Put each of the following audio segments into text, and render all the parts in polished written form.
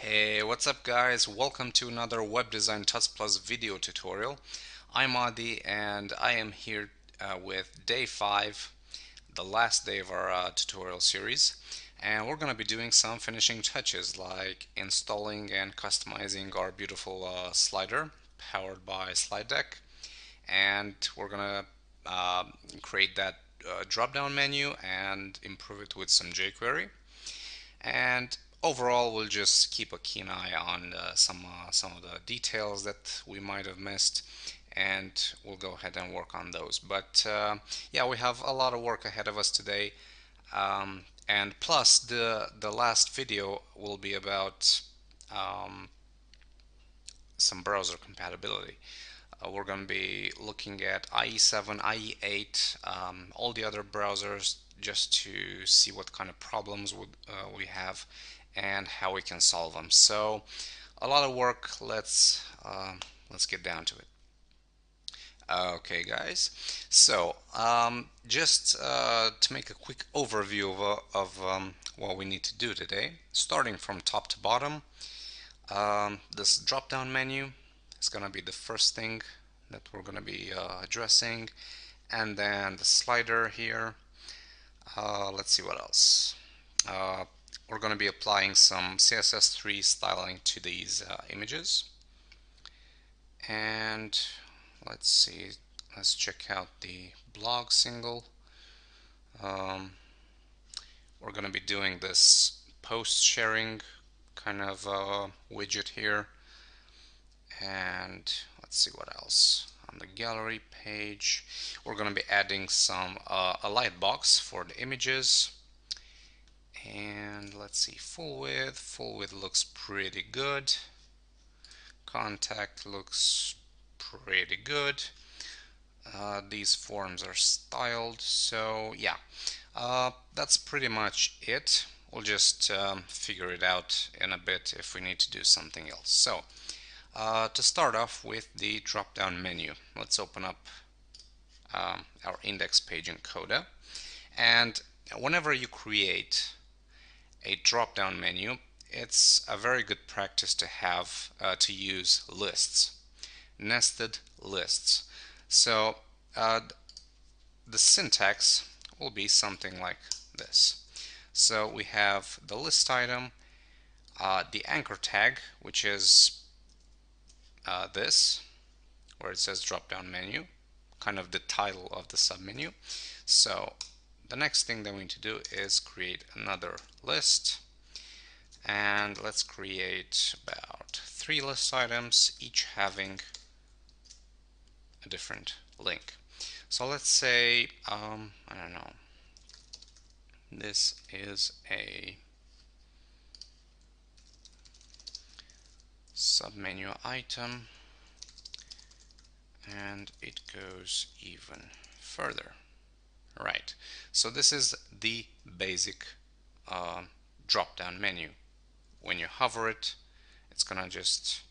Hey, what's up guys? Welcome to another Web Design Tuts Plus video tutorial. I'm Adi and I am here with day 5, the last day of our tutorial series. And we're going to be doing some finishing touches like installing and customizing our beautiful slider powered by Slide Deck. And we're going to create that drop-down menu and improve it with some jQuery. And overall, we'll just keep a keen eye on some of the details that we might have missed, and we'll go ahead and work on those. But yeah, we have a lot of work ahead of us today, and plus the last video will be about some browser compatibility. We're going to be looking at IE7, IE8, all the other browsers just to see what kind of problems we have and how we can solve them. So a lot of work. Let's get down to it. Okay, guys. So just to make a quick overview of what we need to do today, starting from top to bottom. This drop-down menu is going to be the first thing that we're going to be addressing, and then the slider here. Let's see what else. Uh, we're going to be applying some CSS3 styling to these images, and let's see. Let's check out the blog single. Um, we're going to be doing this post sharing kind of widget here. And let's see what else. On the gallery page, we're going to be adding some a light box for the images. And let's see, full width. Full width looks pretty good. Contact looks pretty good. These forms are styled, so yeah, that's pretty much it. We'll just figure it out in a bit if we need to do something else. So to start off with the drop-down menu, let's open up our index page in Coda. And whenever you create a drop-down menu, it's a very good practice to have to use lists, nested lists. So the syntax will be something like this. So we have the list item, the anchor tag, which is this, where it says drop down menu, kind of the title of the submenu. So the next thing that we need to do is create another list, and let's create about 3 list items, each having a different link. So let's say, I don't know, this is a submenu item, and it goes even further. Right, so this is the basic drop-down menu. When you hover it, it's gonna just,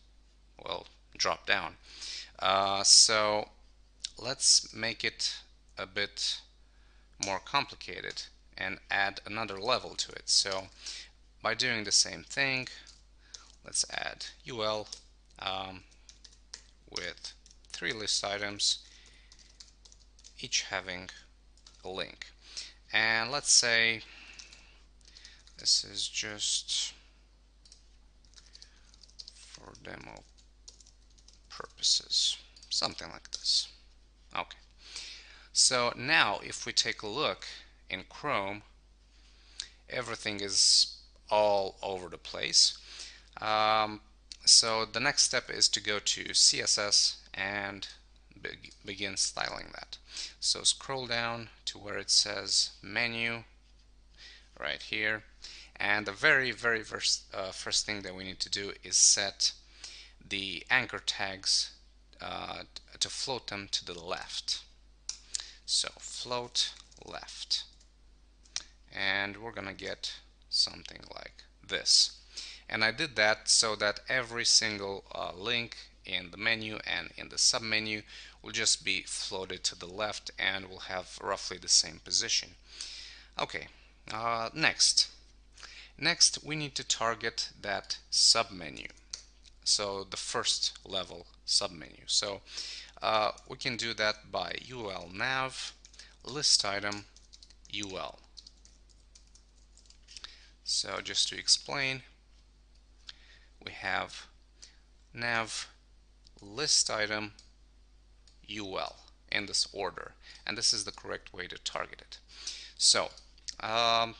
well, drop down. So let's make it a bit more complicated and add another level to it. So by doing the same thing, let's add UL with 3 list items, each having a link. And let's say this is just for demo purposes, something like this. Okay, so now if we take a look in Chrome, everything is all over the place. So the next step is to go to CSS and begin styling that. So scroll down to where it says menu right here, and the very first thing that we need to do is set the anchor tags to float them to the left. So float left, and we're gonna get something like this. And I did that so that every single link in the menu and in the submenu will just be floated to the left and will have roughly the same position. Okay, next, Next, we need to target that submenu. So the first level submenu. So we can do that by ul nav list item ul. So just to explain, we have nav list item ul in this order, and this is the correct way to target it. So um,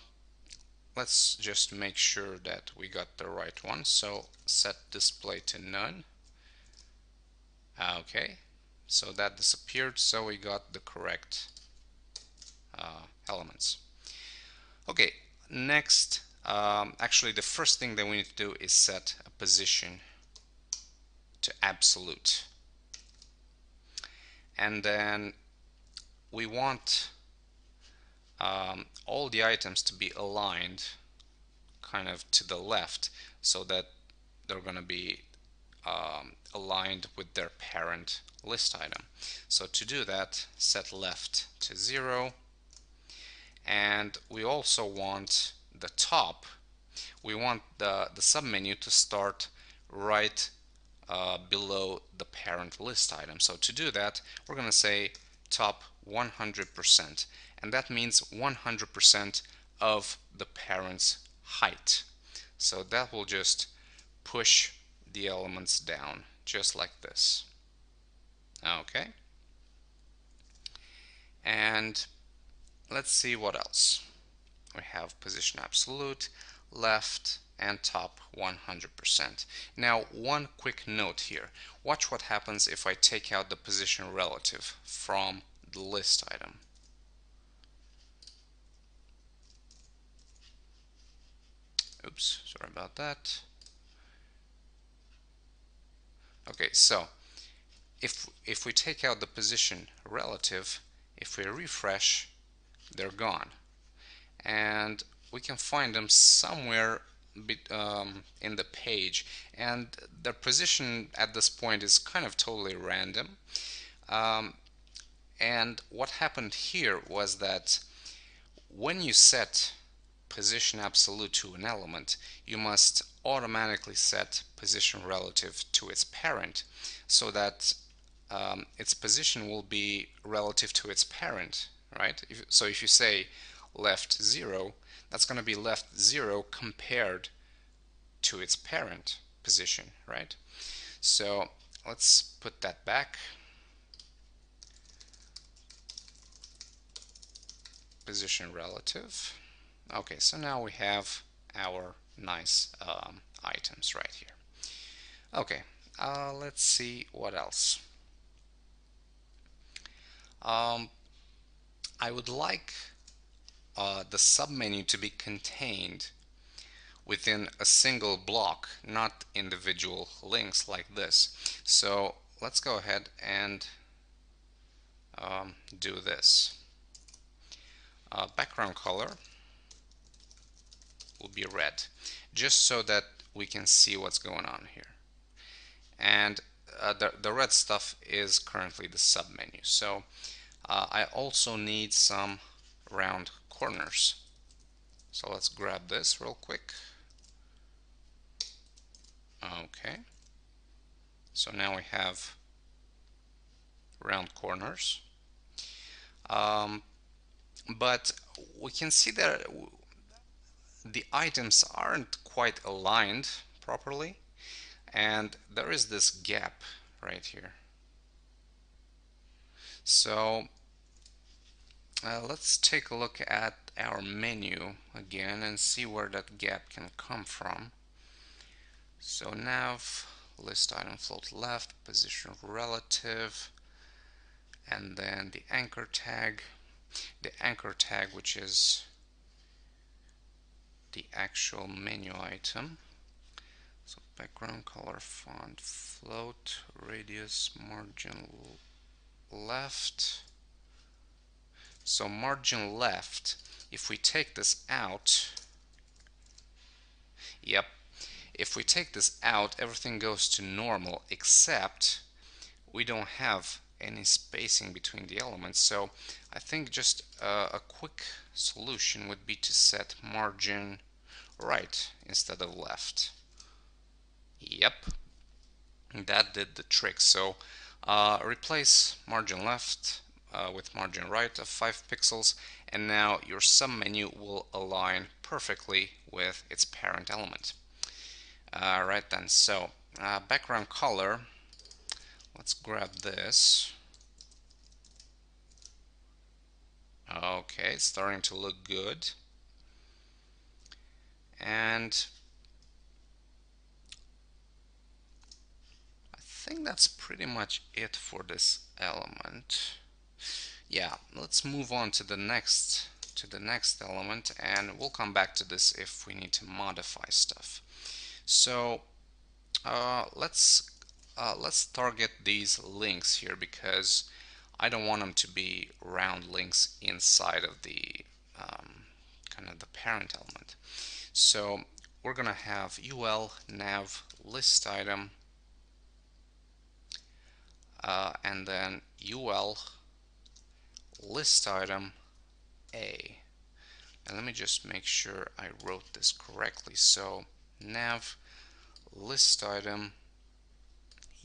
let's just make sure that we got the right one. So set display to none. Okay, so that disappeared, so we got the correct elements. Okay, next, actually the first thing that we need to do is set a position to absolute, and then we want all the items to be aligned kind of to the left, so that they're going to be aligned with their parent list item. So to do that, set left to 0, and we also want the top, we want the submenu to start right below the parent list item. So to do that, we're going to say top 100%, and that means 100% of the parent's height. So that will just push the elements down just like this. Okay, and let's see what else. We have position absolute, left, and top 100%. Now, one quick note here. Watch what happens if I take out the position relative from the list item. Oops, sorry about that. Okay, so if we take out the position relative, if we refresh, they're gone. And we can find them somewhere in the page, and their position at this point is kind of totally random. And what happened here was that when you set position absolute to an element, you must automatically set position relative to its parent, so that its position will be relative to its parent, right? So if you say left 0, that's going to be left 0 compared to its parent position, right? So let's put that back. Position relative. Okay, so now we have our nice items right here. Okay, let's see what else. I would like the submenu to be contained within a single block, not individual links like this. So let's go ahead and do this. Background color will be red, just so that we can see what's going on here. And the red stuff is currently the submenu. So I also need some round corners. So let's grab this real quick. Okay. So now we have round corners. But we can see that the items aren't quite aligned properly, and there is this gap right here. So let's take a look at our menu again and see where that gap can come from. So nav list item float left, position relative, and then the anchor tag, which is the actual menu item. So background color, font, float, radius, margin left. So margin left, if we take this out, yep, if we take this out, everything goes to normal, except we don't have any spacing between the elements. So I think just a quick solution would be to set margin right instead of left. Yep, that did the trick. So replace margin left with margin right of 5 pixels, and now your submenu will align perfectly with its parent element. Right then, so background color, let's grab this. Okay, it's starting to look good. And I think that's pretty much it for this element. Yeah, let's move on to the next element, and we'll come back to this if we need to modify stuff. So let's target these links here because I don't want them to be round links inside of the um, kind of the parent element. So we're gonna have ul nav list item and then ul list item a. And let me just make sure I wrote this correctly. So nav list item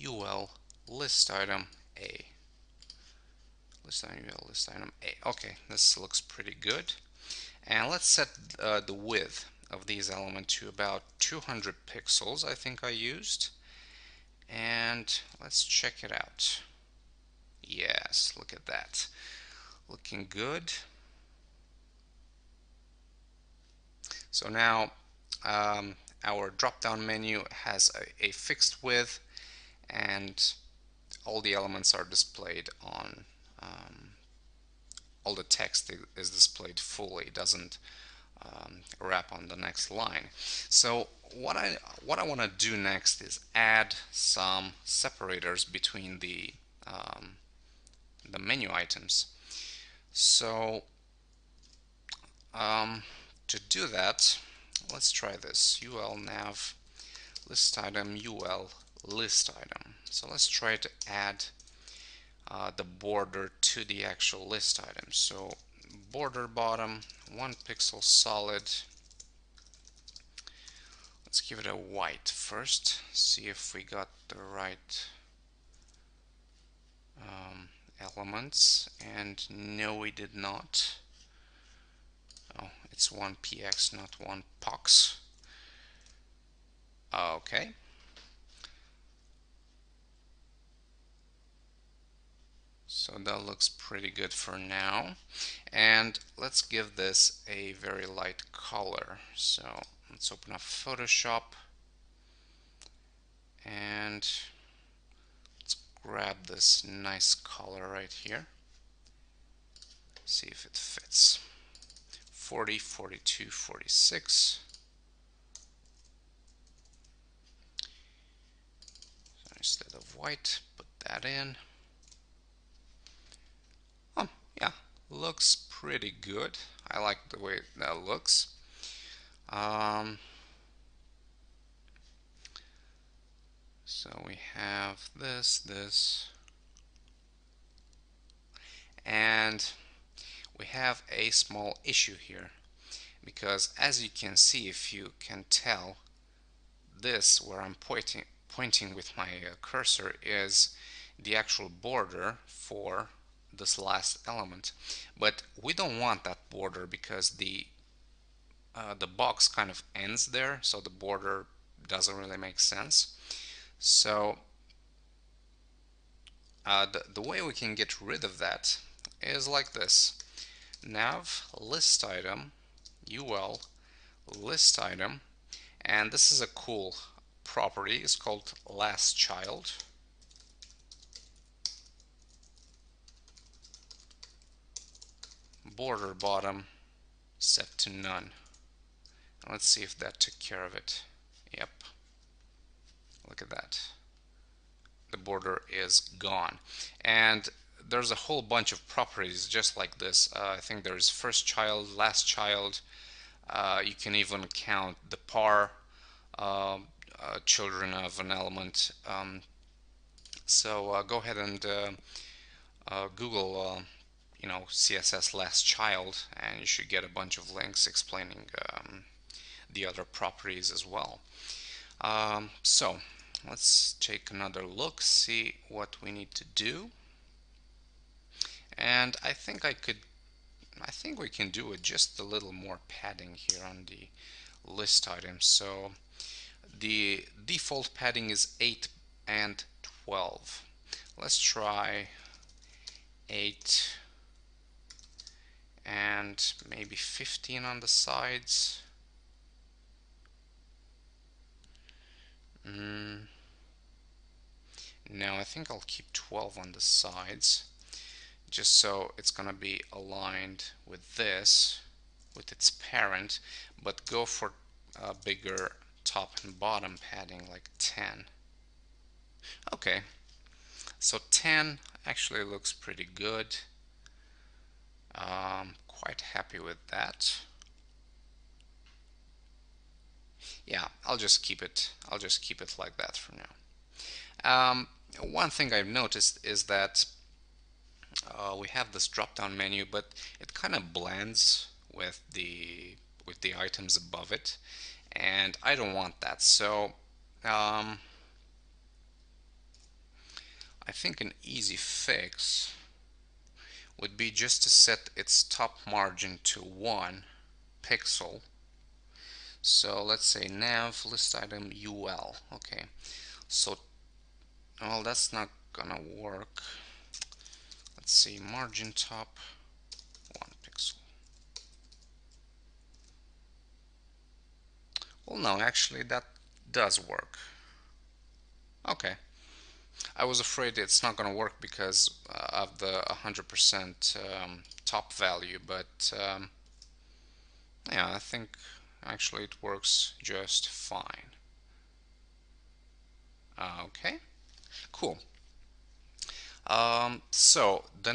ul list item a. List item ul list item a. Okay, this looks pretty good. And let's set the width of these elements to about 200 pixels, I think I used. And let's check it out. Yes, look at that. Looking good. So now our drop-down menu has a fixed width, and all the elements are displayed on all the text is displayed fully. It doesn't wrap on the next line. So what I want to do next is add some separators between the menu items. So to do that, let's try this. ul nav list item ul list item. So let's try to add the border to the actual list item. So border bottom 1 pixel solid. Let's give it a white first, see if we got the right elements, and no, we did not. Oh, it's 1px, not 1pox. Okay. So that looks pretty good for now. And let's give this a very light color. So let's open up Photoshop and let's grab this nice color right here. See if it fits. 40, 42, 46. So instead of white, put that in. Oh, yeah, looks pretty good. I like the way that looks. So we have this, and we have a small issue here because as you can see, if you can tell, this where I'm pointing with my cursor is the actual border for this last element, but we don't want that border because the box kind of ends there, so the border doesn't really make sense. So the way we can get rid of that is like this: nav list item ul list item, and this is a cool property. It's called last child. Border bottom set to none. Let's see if that took care of it. Yep, look at that. The border is gone. And there's a whole bunch of properties just like this. I think there's first child, last child. You can even count the par children of an element. So go ahead and Google, CSS last child, and you should get a bunch of links explaining the other properties as well. So let's take another look, see what we need to do. And I think we can do with just a little more padding here on the list item. So the default padding is 8 and 12. Let's try 8 and maybe 15 on the sides. No, I think I'll keep 12 on the sides, just so it's gonna be aligned with this, with its parent, but go for a bigger top and bottom padding, like 10. Okay, so 10 actually looks pretty good. Quite happy with that. Yeah, I'll just keep it like that for now. One thing I've noticed is that we have this drop-down menu, but it kind of blends with the items above it, and I don't want that. So I think an easy fix would be just to set its top margin to 1 pixel. So let's say nav list item UL. Okay, so well, that's not gonna work. Let's see, margin top 1 pixel. Well, no, actually that does work. Okay. I was afraid it's not going to work because of the 100% top value, but yeah, I think actually it works just fine. Okay, cool. So the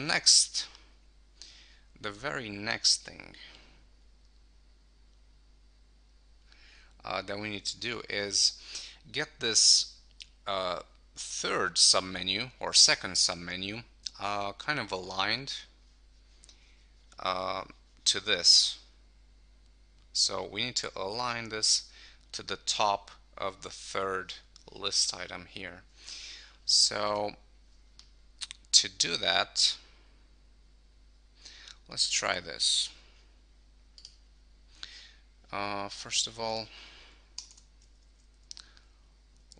very next thing that we need to do is get this uh, third submenu or second submenu kind of aligned to this. So we need to align this to the top of the third list item here. So to do that, let's try this. First of all,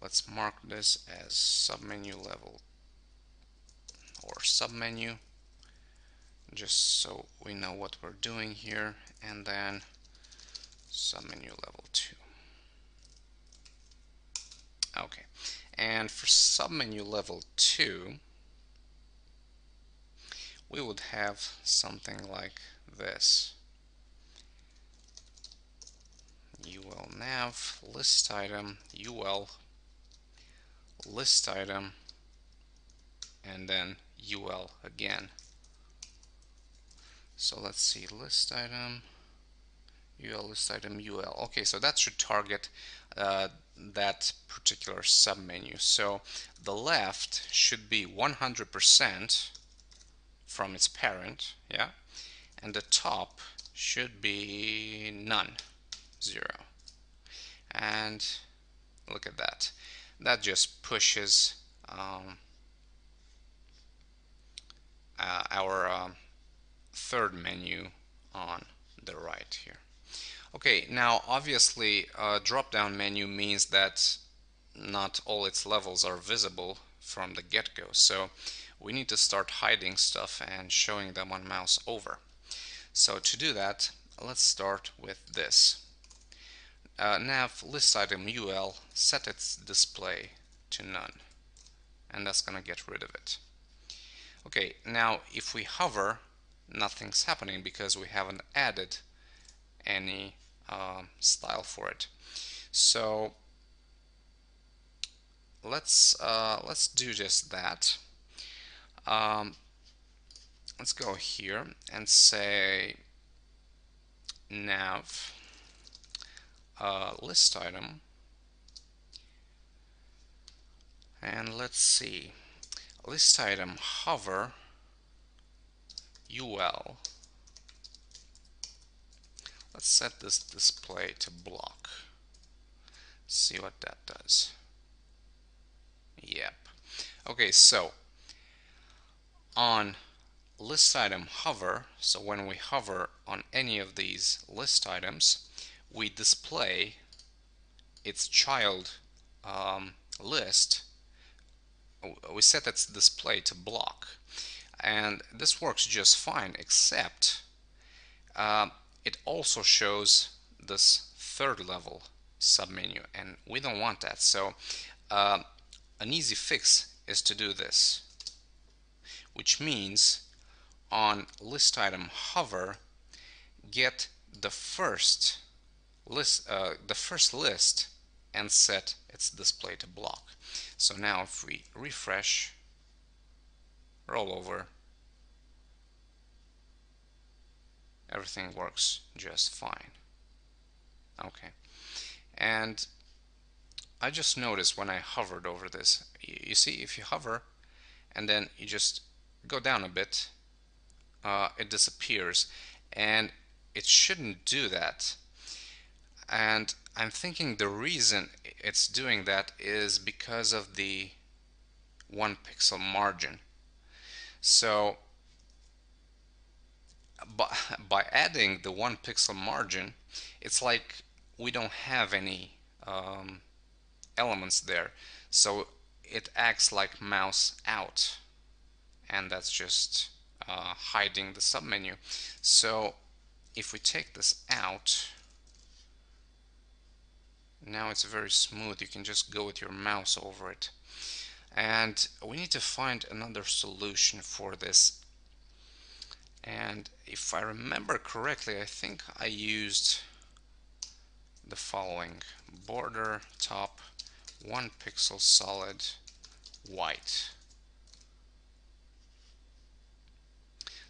let's mark this as submenu level or submenu, just so we know what we're doing here, and then submenu level 2. Okay, and for submenu level 2, we would have something like this. UL nav list item UL list item and then UL again. So let's see, list item UL list item UL. Okay, so that should target that particular submenu. So the left should be 100% from its parent, yeah, and the top should be none, 0. And look at that. That just pushes our third menu on the right here. Okay, now obviously a drop-down menu means that not all its levels are visible from the get-go. So we need to start hiding stuff and showing them on mouse over. So to do that, let's start with this. Nav list item UL, set its display to none, and that's gonna get rid of it. Okay, now if we hover, nothing's happening because we haven't added any style for it. So let's do just that. Let's go here and say nav list item, and let's see, list item hover UL Let's set this display to block. See what that does. Yep. Okay, so on list item hover, so when we hover on any of these list items, we display its child list. We set its display to block, and this works just fine, except uh, it also shows this third level submenu, and we don't want that. So uh, an easy fix is to do this, which means on list item hover, get the first list and set its display to block. So now if we refresh, roll over, everything works just fine. Okay, and I just noticed when I hovered over this, you see, if you hover and then you just go down a bit, it disappears, and it shouldn't do that. And I'm thinking the reason it's doing that is because of the 1 pixel margin. So by adding the 1 pixel margin, it's like we don't have any elements there. So it acts like mouse out, and that's just hiding the submenu. So if we take this out, now it's very smooth. You can just go with your mouse over it. And we need to find another solution for this. And if I remember correctly, I think I used the following: border top 1 pixel solid white.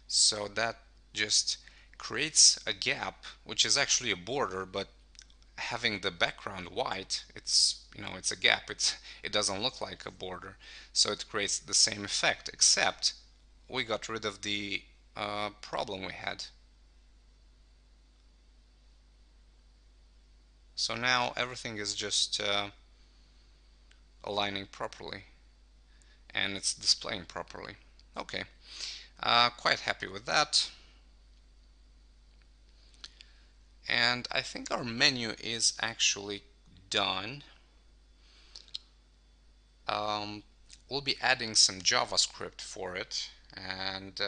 So that just creates a gap, which is actually a border, but having the background white, it's a gap. It doesn't look like a border, so it creates the same effect, except we got rid of the problem we had. So now everything is just aligning properly, and it's displaying properly. Okay, quite happy with that. And I think our menu is actually done. We'll be adding some JavaScript for it, and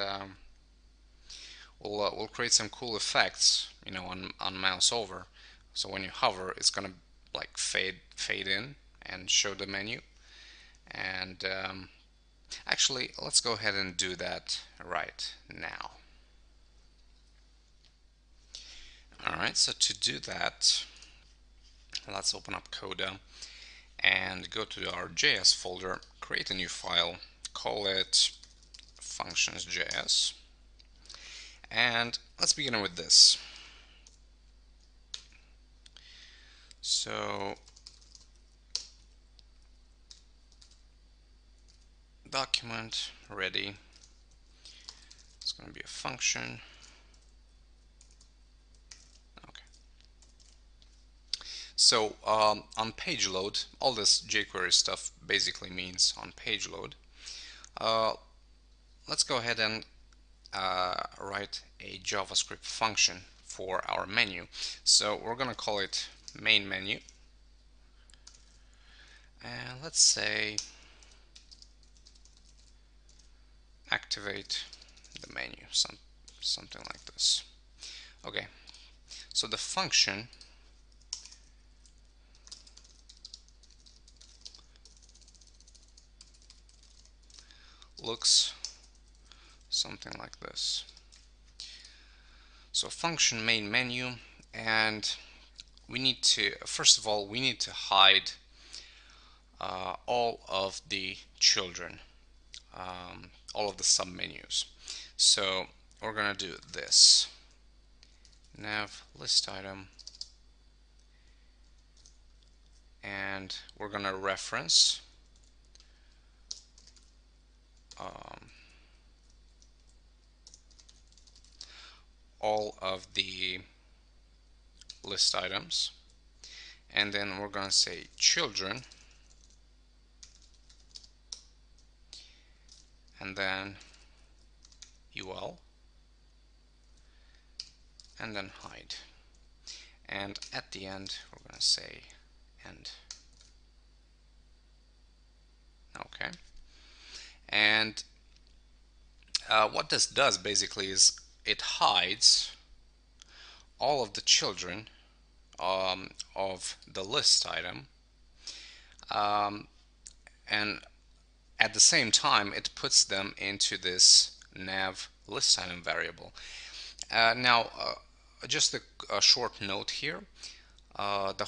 we'll create some cool effects, on mouse over. So when you hover, it's gonna like fade in and show the menu. And actually, let's go ahead and do that right now. All right, so to do that, let's open up Coda and go to our JS folder, create a new file, call it functions.js, and let's begin with this. So document ready, it's going to be a function. Okay. So on page load, all this jQuery stuff basically means on page load. Let's go ahead and write a JavaScript function for our menu. So we're going to call it main menu, and let's say activate the menu, something like this. Okay, so the function looks something like this. So function main menu, and we need to, first of all, we need to hide all of the children, all of the submenus. So we're gonna do this: nav list item, and we're gonna reference all of the list items, and then we're going to say children, and then ul, and then hide. And at the end, we're going to say end. Okay. And what this does basically is it hides all of the children of the list item, um, and at the same time it puts them into this nav list item variable. Now, just a short note here. The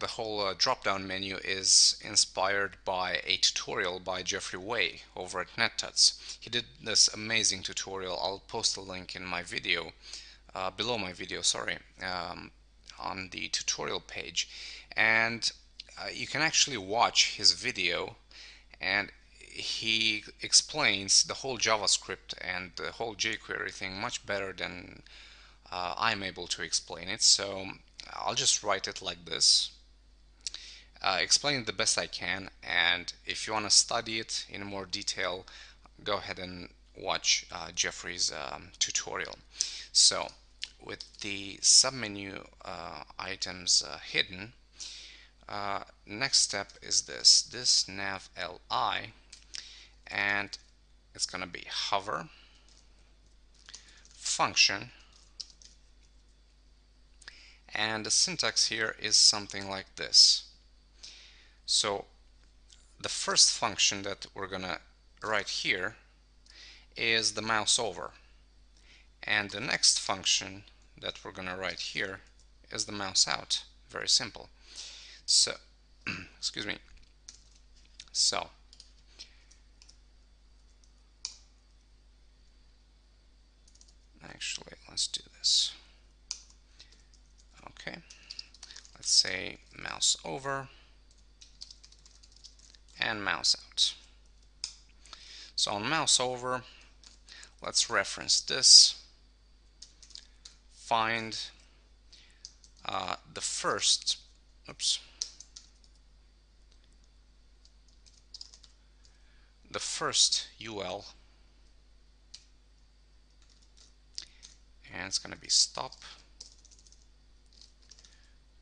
whole drop-down menu is inspired by a tutorial by Jeffrey Way over at NetTuts. He did this amazing tutorial. I'll post a link in my video, below my video, sorry, on the tutorial page, and you can actually watch his video, and he explains the whole JavaScript and the whole jQuery thing much better than I'm able to explain it. So I'll just write it like this, explain it the best I can, and if you want to study it in more detail, go ahead and watch Jeffrey's tutorial. So with the submenu items hidden, next step is this nav li, and it's going to be hover function, and the syntax here is something like this. So the first function that we're gonna write here is the mouse over, and the next function that we're gonna write here is the mouse out. Very simple. So excuse me. So actually, let's do this. Okay, let's say mouse over and mouse out. So on mouse over, let's reference this, find the first, the first UL, and it's going to be stop,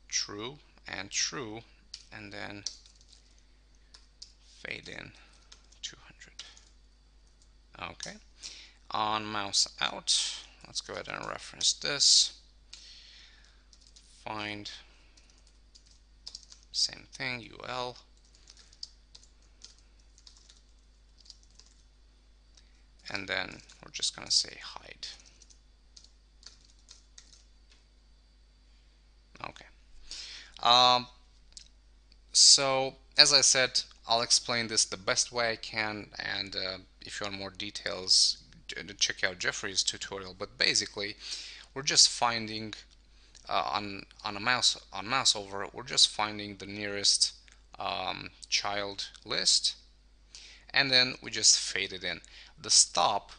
true, and true, and then fade in 200. Okay, on mouse out, let's go ahead and reference this, find same thing, UL, and then we're just going to say hide. Okay. So as I said, I'll explain this the best way I can, and if you want more details, check out Jeffrey's tutorial. But basically, we're just finding on mouse over, we're just finding the nearest child list, and then we just fade it in. The stop,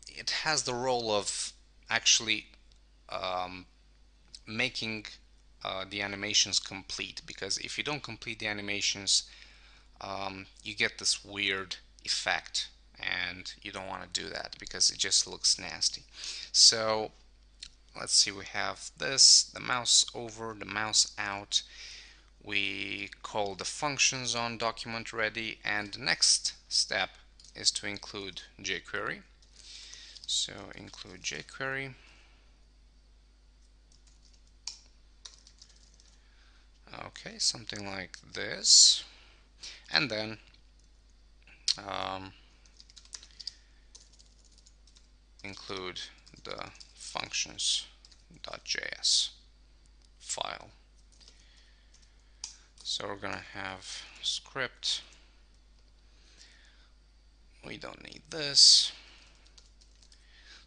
it has the role of actually making the animations complete, because if you don't complete the animations, you get this weird effect, and you don't want to do that because it just looks nasty. So let's see, we have this, the mouse over, the mouse out. We call the functions on document ready, and the next step is to include jQuery. So include jQuery. Okay, something like this, and then include the functions.js file. So we're gonna have script. We don't need this.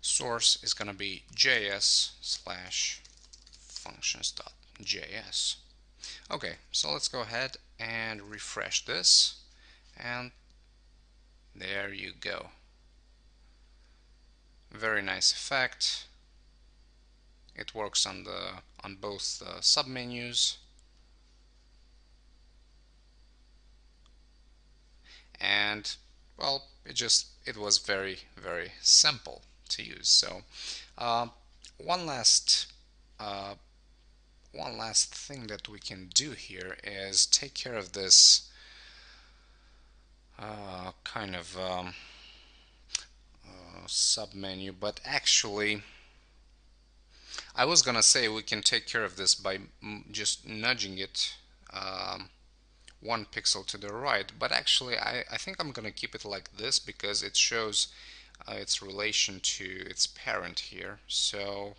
Source is gonna be js/functions.js. Okay, so let's go ahead and refresh this, and there you go. Very nice effect. It works on the on both submenus, and well, it was very simple to use. So uh, one last uh, one last thing that we can do here is take care of this kind of submenu, but actually I was gonna say we can take care of this by just nudging it um, one pixel to the right, but actually I think I'm gonna keep it like this because it shows its relation to its parent here, so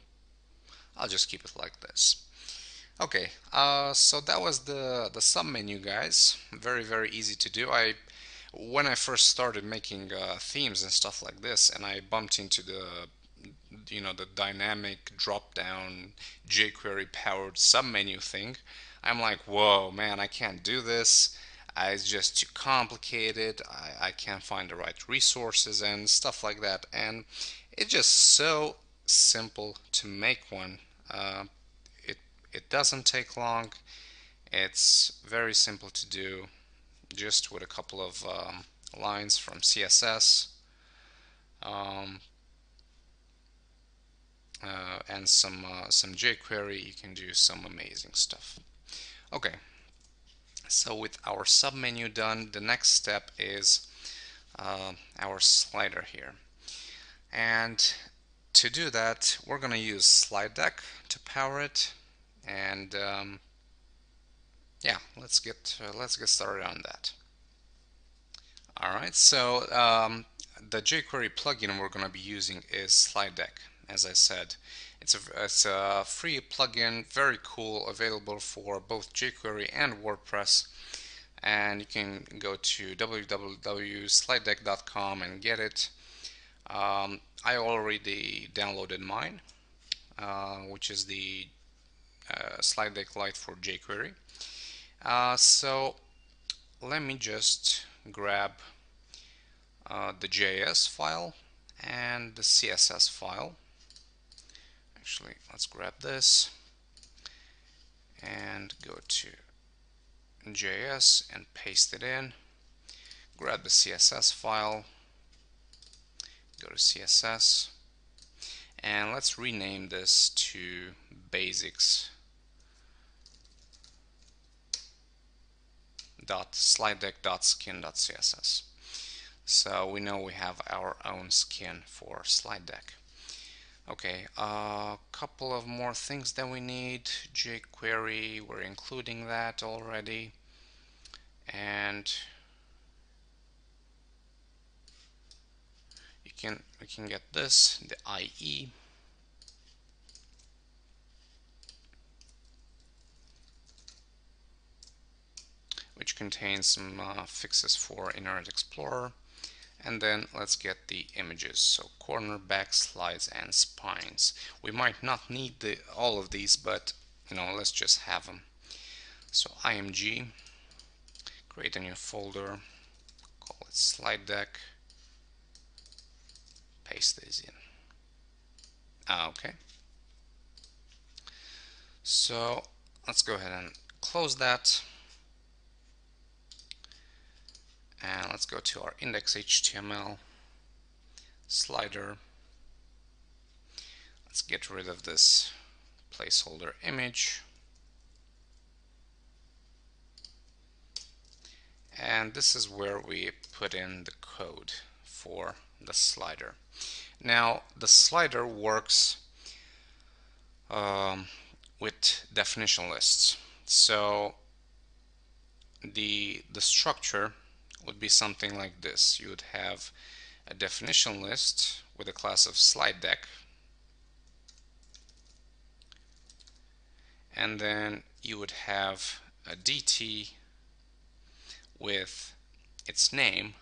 I'll just keep it like this. Okay, so that was the sub menu, guys. Very easy to do. I When I first started making themes and stuff like this, and I bumped into the dynamic drop down jQuery powered submenu thing, I'm like, whoa, man, I can't do this. It's just too complicated. I can't find the right resources and stuff like that. And it's just so simple to make one. Uh, it it doesn't take long. It's very simple to do, just with a couple of lines from CSS. Um, and some jQuery, you can do some amazing stuff. Okay, so with our submenu done, the next step is our slider here. And to do that, we're going to use Slide Deck to power it. And yeah, let's get started on that. All right, so the jQuery plugin we're going to be using is Slide Deck. As I said, it's a free plugin, very cool, available for both jQuery and WordPress. And you can go to www.slidedeck.com and get it. I already downloaded mine, which is the Slide Deck Lite for jQuery. So let me just grab the JS file and the CSS file. Actually, let's grab this and go to JS and paste it in. Grab the CSS file, go to CSS, and let's rename this to basics.slidedeck.skin.css. So we know we have our own skin for Slide Deck. Okay, a couple of more things that we need. jQuery, we're including that already. And we can get this, the IE. Which contains some fixes for Internet Explorer. And then let's get the images, so corner, back, slides, and spines. We might not need all of these, but let's just have them. So img, create a new folder, call it slide deck, paste these in. Okay, so let's go ahead and close that, and let's go to our index.html slider. Let's get rid of this placeholder image, and this is where we put in the code for the slider. Now the slider works with definition lists. So the structure would be something like this. You would have a definition list with a class of slide deck, and then you would have a DT with its name,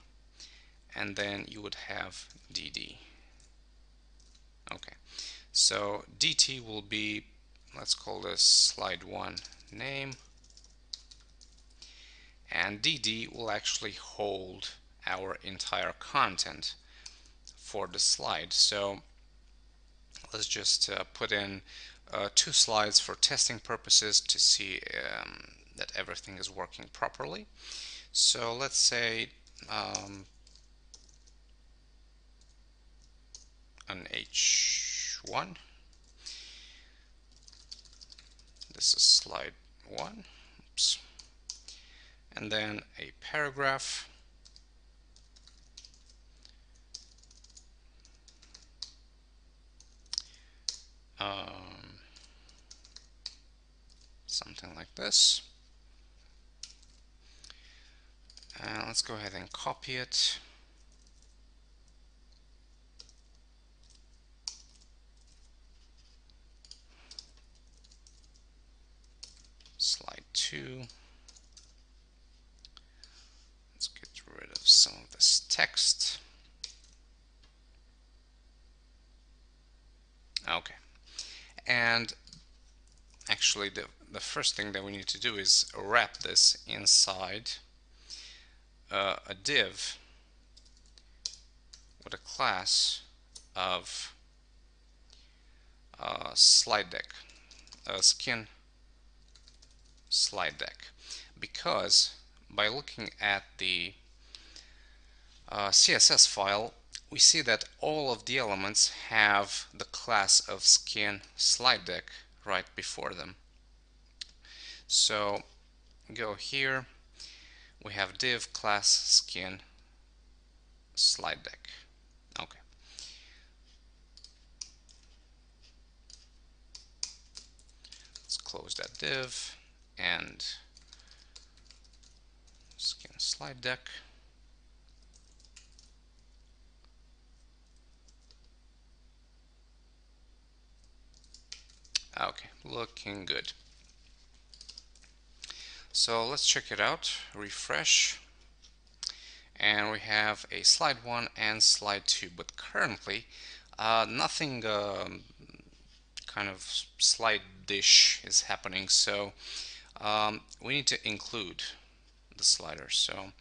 and then you would have DD. Okay, so DT will be, let's call this slide 1 name, and DD will actually hold our entire content for the slide. So let's just put in two slides for testing purposes to see that everything is working properly. So let's say an H1. This is slide 1. Oops. And then a paragraph. Something like this. And let's go ahead and copy it. Slide 2. Let's get rid of some of this text. Okay. And actually the first thing that we need to do is wrap this inside a div with a class of slide deck, skin slide deck, because by looking at the CSS file, we see that all of the elements have the class of skin slide deck right before them. So go here, we have div class skin slide deck. Okay. Let's close that div and skin slide deck. Okay, looking good. So let's check it out, refresh, and we have a slide 1 and slide 2, but currently nothing kind of slide dish is happening, so we need to include the slider. So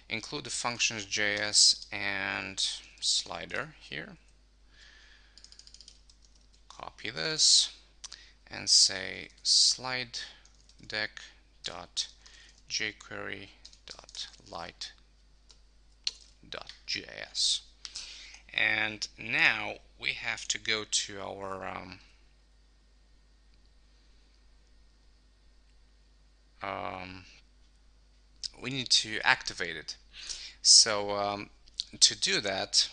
include the functions.js and slider here. Copy this and say slide deck dot jQuery dot light.js, and now we have to go to our we need to activate it. So to do that,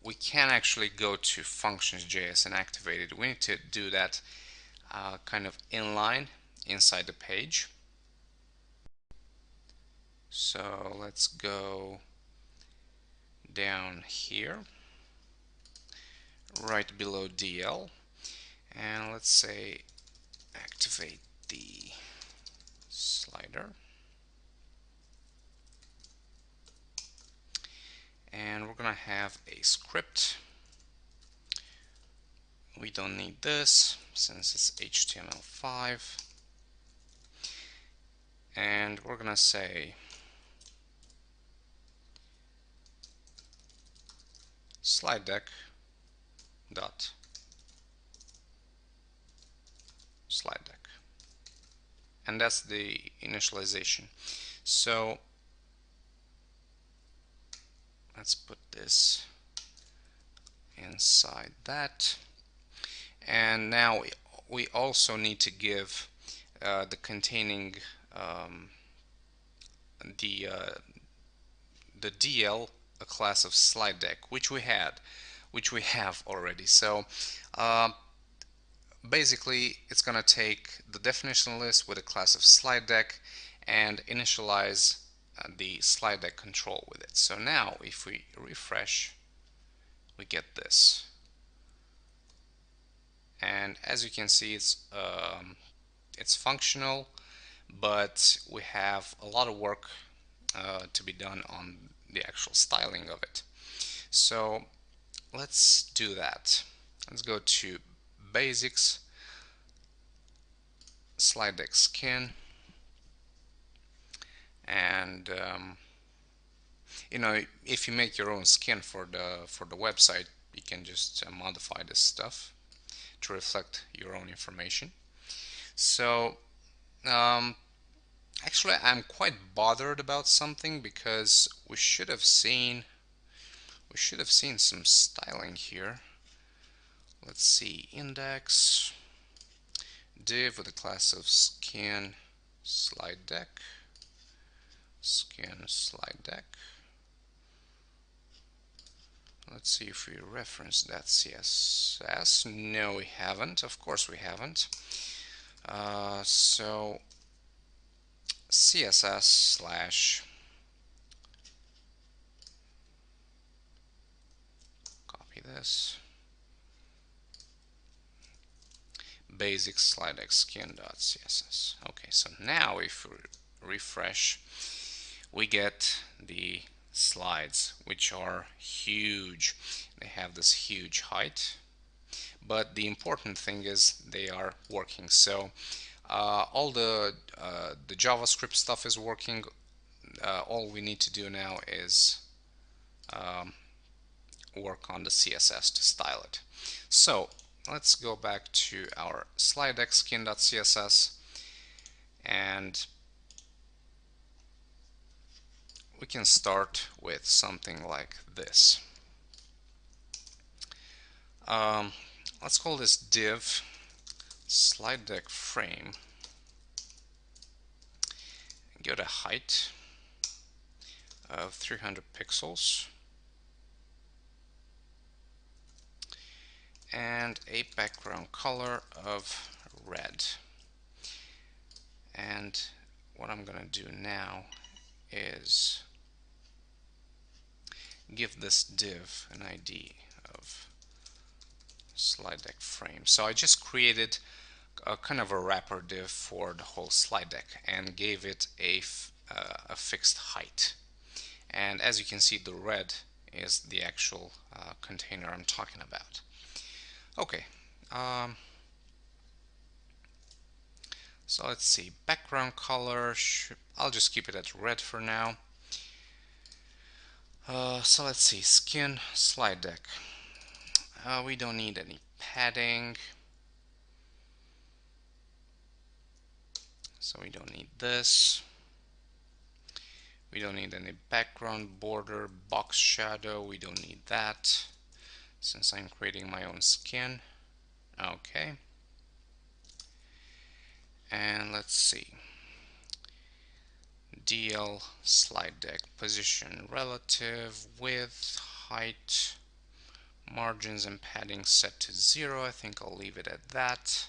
we can actually go to functions.js and activate it. We need to do that kind of inline inside the page. So let's go down here, right below DL, and let's say activate the slider. And we're gonna have a script. We don't need this since it's HTML5. And we're gonna say slide deck dot slide deck, and that's the initialization. So let's put this inside that, and now we also need to give the containing the DL a class of slide deck, which we have already. So basically it's going to take the definition list with a class of slide deck and initialize the slide deck control with it. So now if we refresh, we get this, and as you can see, it's functional, but we have a lot of work to be done on the actual styling of it. So let's do that. Let's go to basics, slide deck skin, and you know, if you make your own skin for the website, You can just modify this stuff to reflect your own information. So um, actually, I'm quite bothered about something because we should have seen some styling here. Let's see, index div with a class of skin slide deck, skin slide deck. Let's see if we reference that CSS. No, we haven't. Of course, we haven't. So CSS slash, copy this, basic slide deck skin.css. Okay, so now if we refresh, we get the slides, which are huge. They have this huge height, but the important thing is they are working. So all the JavaScript stuff is working. All we need to do now is um, work on the CSS to style it. So let's go back to our slide deck skin.css, and we can start with something like this. Um, let's call this div slide deck frame. Give it a height of 300 pixels and a background color of red. And what I'm gonna do now is give this div an ID of slide deck frame. So I just created a kind of a wrapper div for the whole slide deck and gave it a fixed height. And as you can see, the red is the actual container I'm talking about. Okay, so let's see, background color, I'll just keep it at red for now. So let's see, skin slide deck. We don't need any padding, so we don't need this. We don't need any background border, box shadow, we don't need that since I'm creating my own skin. Okay. And let's see. DL slide deck position relative, width, height, margins and padding set to 0. I think I'll leave it at that.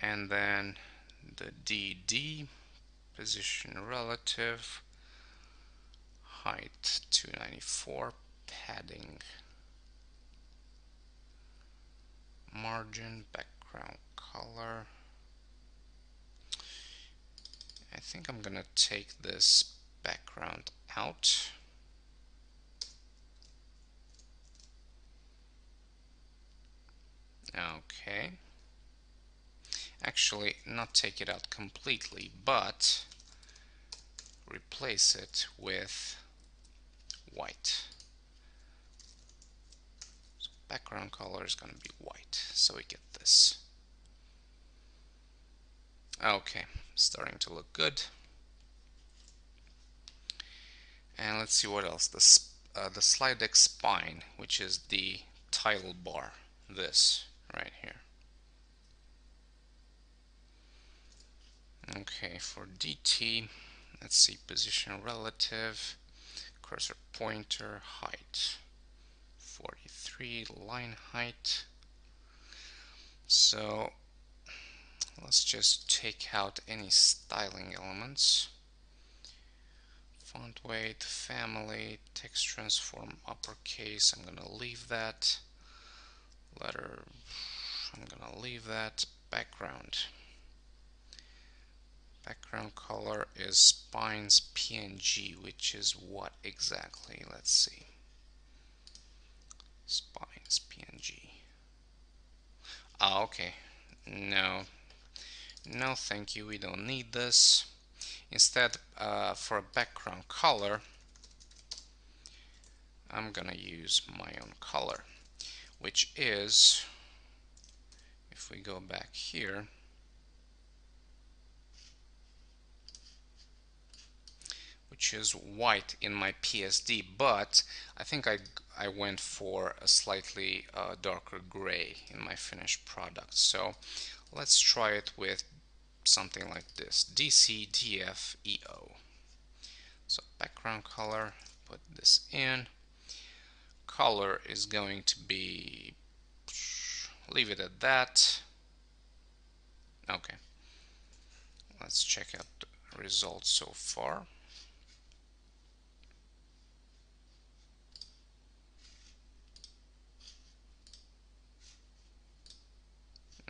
And then the DD position relative, height 294, padding, margin, background color. I think I'm gonna take this background out. Okay. Actually, not take it out completely, but replace it with white. So background color is gonna be white, so we get this. Okay, starting to look good. And let's see what else. The slide deck spine, which is the title bar, this right here. Okay, for DT, let's see, position relative, cursor pointer, height 43, line height. So let's just take out any styling elements. Font weight, family, text transform uppercase, I'm gonna leave that. Letter, I'm gonna leave that. Background. Background color is spines PNG, which is what exactly? Let's see. Spines PNG. Ah, okay. No. No, thank you. We don't need this. Instead, for a background color, I'm gonna use my own color, which is, if we go back here, which is white in my PSD, but I think I went for a slightly darker gray in my finished product. So let's try it with something like this, DCDFEO. So background color, put this in. Color is going to be, leave it at that. Okay, let's check out the results so far.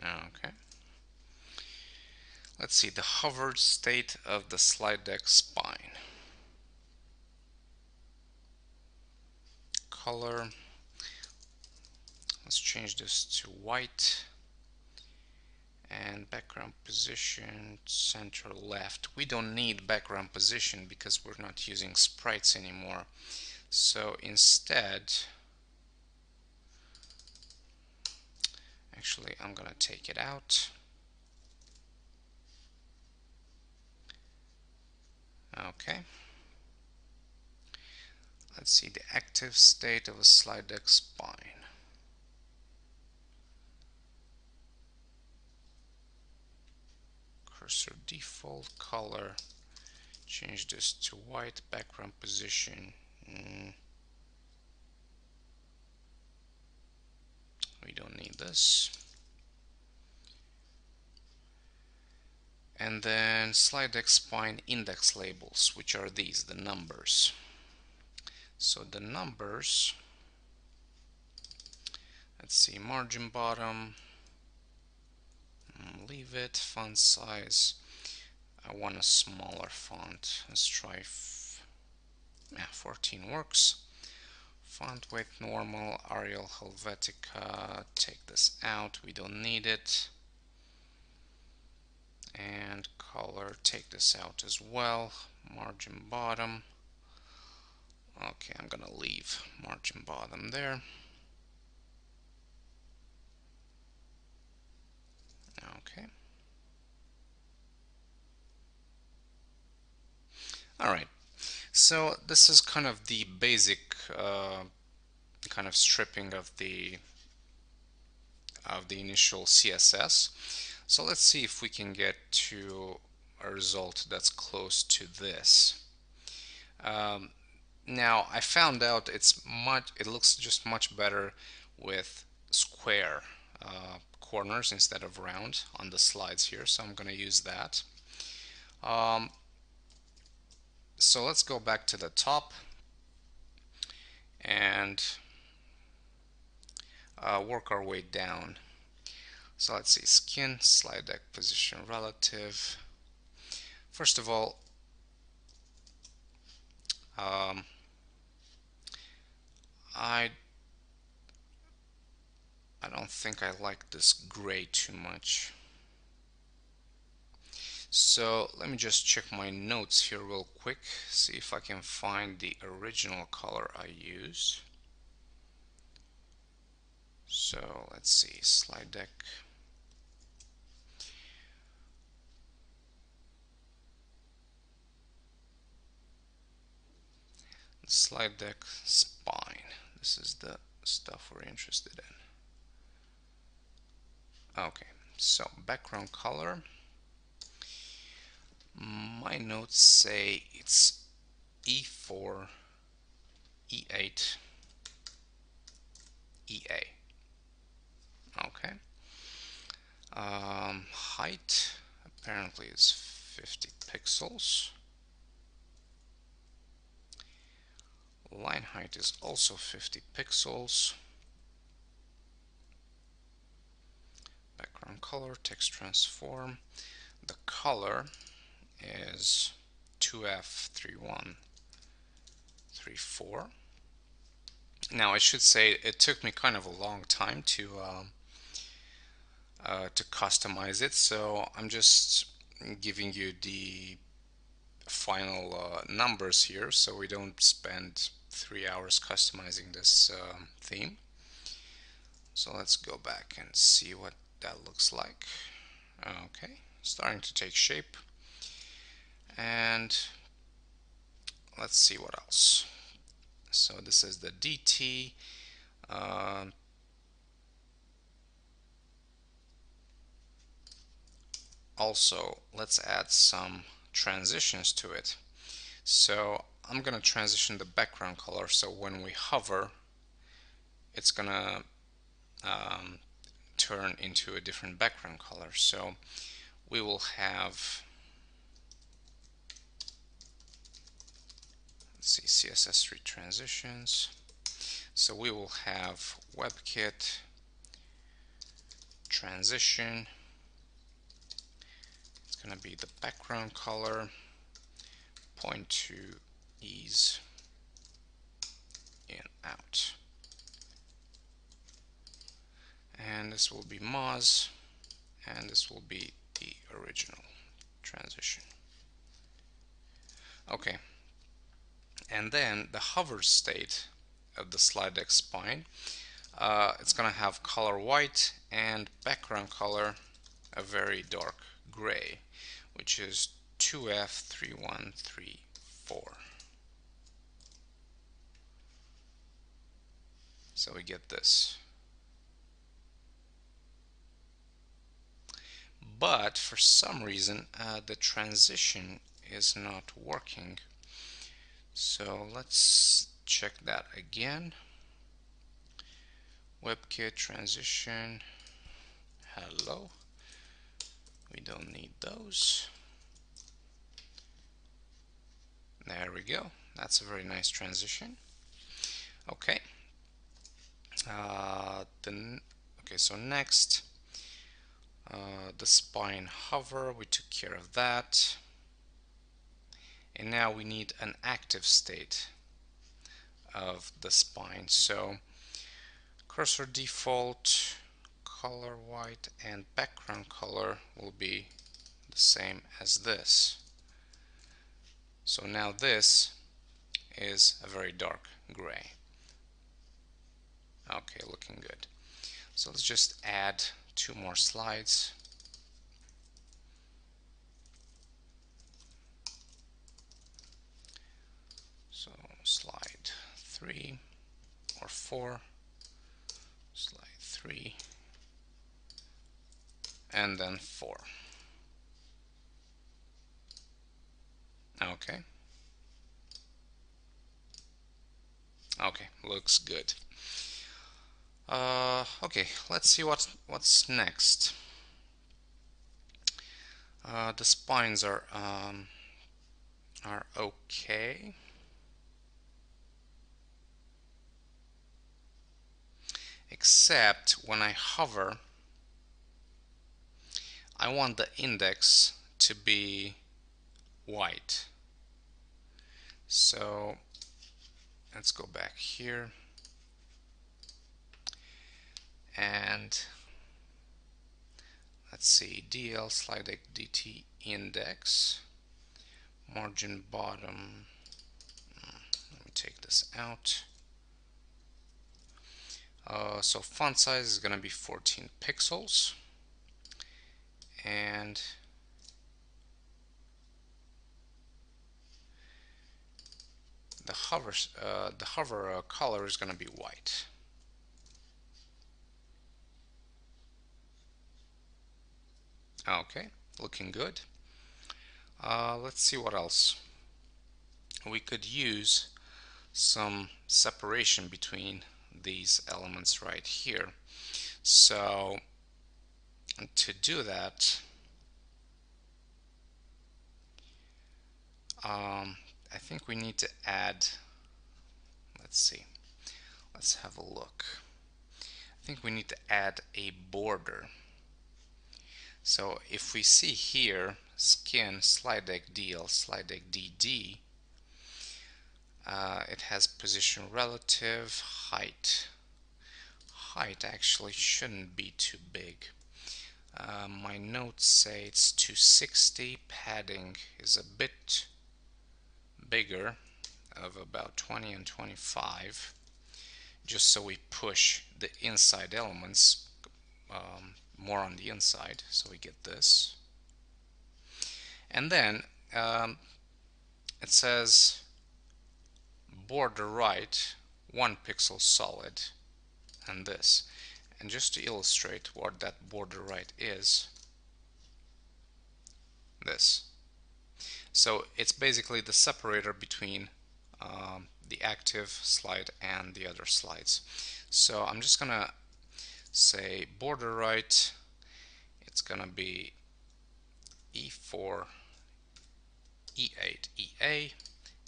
Okay, let's see the hovered state of the slide deck spine. Color, let's change this to white. And background position, center left. We don't need background position because we're not using sprites anymore. So instead, actually, I'm gonna take it out. Okay. Let's see the active state of a slide deck spine. Cursor default color. Change this to white. Background position. We don't need this. And then slide deck spine index labels, which are these, the numbers. So the numbers, let's see, margin bottom, leave it, font size, I want a smaller font, let's try, 14 works. Font weight normal, Arial Helvetica, take this out, we don't need it. And color, take this out as well. Margin bottom, okay, I'm gonna leave margin bottom there. Okay. All right. So this is kind of the basic kind of stripping of the initial CSS. So let's see if we can get to a result that's close to this. Now I found out it looks just much better with square corners instead of round on the slides here, so I'm going to use that. So let's go back to the top and work our way down. So let's see, skin, slide deck position relative. First of all, I don't think I like this gray too much. So let me just check my notes here real quick, see if I can find the original color I used. So let's see, slide deck. Slide deck spine. This is the stuff we're interested in. Okay, so background color. My notes say it's E4, E8, EA. Okay. Height apparently is 50 pixels. Line height is also 50 pixels. Background color, text transform. The color is 2F3134. Now I should say it took me kind of a long time to customize it, so I'm just giving you the final numbers here so we don't spend 3 hours customizing this theme. So let's go back and see what that looks like. Okay, starting to take shape. And let's see what else. So this is the DT. Uh, also, let's add some transitions to it. So I'm gonna transition the background color, so when we hover, it's gonna um, turn into a different background color. So we will have, let's see, CSS3 transitions. So we will have WebKit transition. It's gonna be the background color, point to ease in out. And this will be Moz, and this will be the original transition. Okay, and then the hover state of the slide deck spine, it's gonna have color white and background color a very dark gray, which is 2F3134. So we get this. But for some reason the transition is not working. So let's check that again. WebKit transition. Hello. We don't need those. There we go. That's a very nice transition. Okay. Okay, so next, the spine hover, we took care of that. And now we need an active state of the spine. So cursor default, color white, and background color will be the same as this. So now this is a very dark gray. Okay, looking good. So let's just add 2 more slides. So slide 3 or 4, slide 3, and then 4. Okay. Okay, looks good. Okay, let's see what's next. The spines are okay. Except when I hover, I want the index to be white. So let's go back here and let's see, DL slide deck DT index, margin bottom. Let me take this out. So font size is going to be 14 pixels, and the hover color is going to be white. Okay, looking good. Let's see what else. We could use some separation between these elements right here. So to do that, I think we need to add, let's see, let's have a look. I think we need to add a border. So if we see here, skin, slide deck DL, slide deck DD, it has position relative, height. Height actually shouldn't be too big. My notes say it's 260, padding is a bit bigger, of about 20 and 25, just so we push the inside elements more on the inside, so we get this. And then it says border right 1 pixel solid, and this. And just to illustrate what that border right is, this. So it's basically the separator between the active slide and the other slides. So I'm just gonna say border right, it's gonna be E4, E8, EA,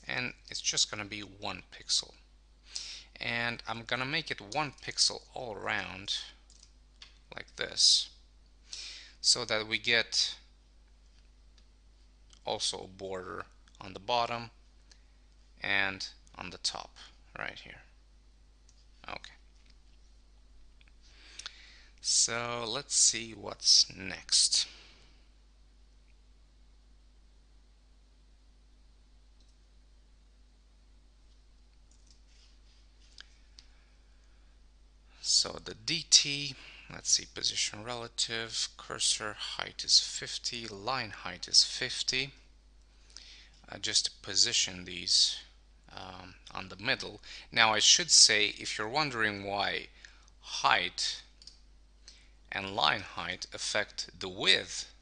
and it's just gonna be 1 pixel. And I'm gonna make it 1 pixel all around like this, so that we get also a border on the bottom and on the top right here. Okay, so let's see what's next. So the DT, let's see, position relative, cursor height is 50, line height is 50. Just position these on the middle. Now I should say, if you're wondering why height and line height affect the width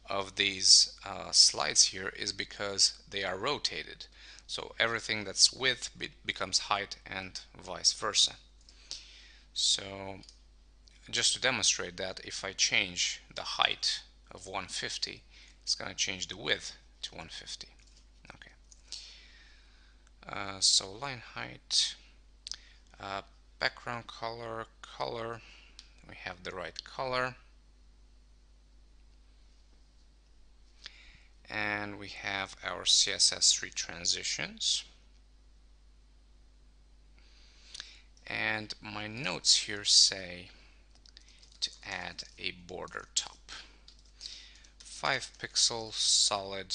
of these slides here, is because they are rotated. So everything that's width becomes height and vice versa. So just to demonstrate that, if I change the height of 150, it's going to change the width to 150. Okay. So line height, background color, we have the right color, and we have our CSS3 transitions. And my notes here say to add a border top. 5 pixel solid,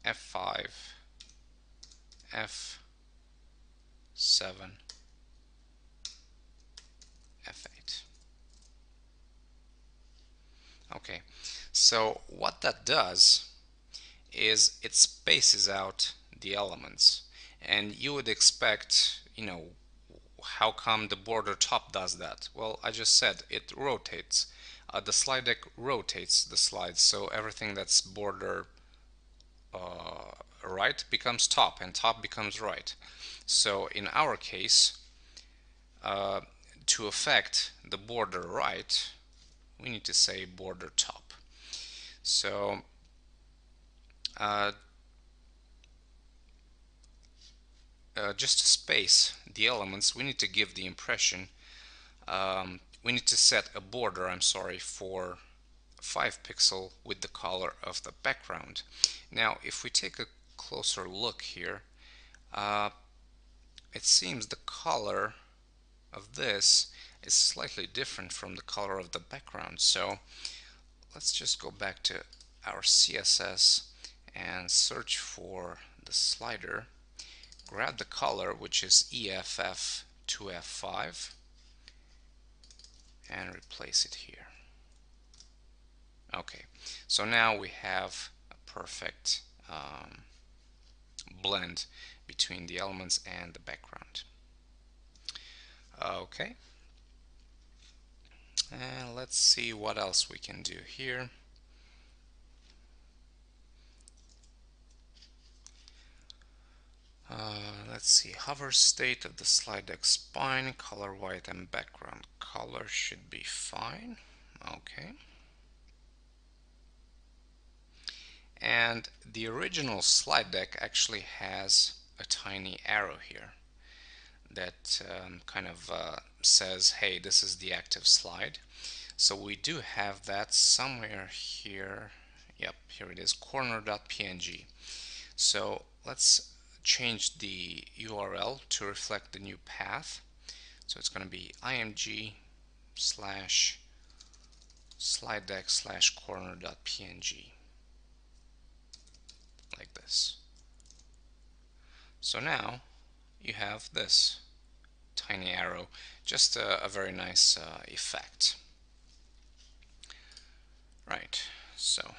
F5, F7, F8. Okay, so what that does is it spaces out the elements, and you would expect, how come the border top does that? Well, I just said it rotates. The slide deck rotates the slides, so everything that's border right becomes top, and top becomes right. So in our case, to affect the border right, we need to say border top. So just to space the elements, we need to give the impression, we need to set a border, I'm sorry, for 5 pixel with the color of the background. Now if we take a closer look here, it seems the color of this is slightly different from the color of the background. So let's just go back to our CSS and search for the slider, grab the color, which is EFF2F5, and replace it here. Okay, so now we have a perfect blend between the elements and the background. Okay, and let's see what else we can do here. Let's see, hover state of the slide deck spine, color white and background color should be fine. Okay. And the original slide deck actually has a tiny arrow here that kind of says, hey, this is the active slide. So we do have that somewhere here. Yep, here it is, corner.png. So let's change the URL to reflect the new path. So it's going to be img slash slide deck slash corner.png, like this. So now you have this tiny arrow, just a very nice effect. Right, so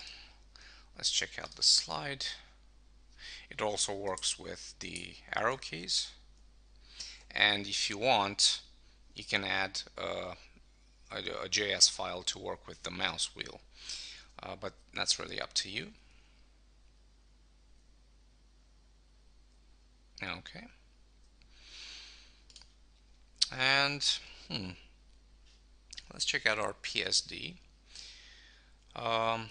let's check out the slide. It also works with the arrow keys, and if you want, you can add a JS file to work with the mouse wheel, but that's really up to you. Okay, and let's check out our PSD. Um,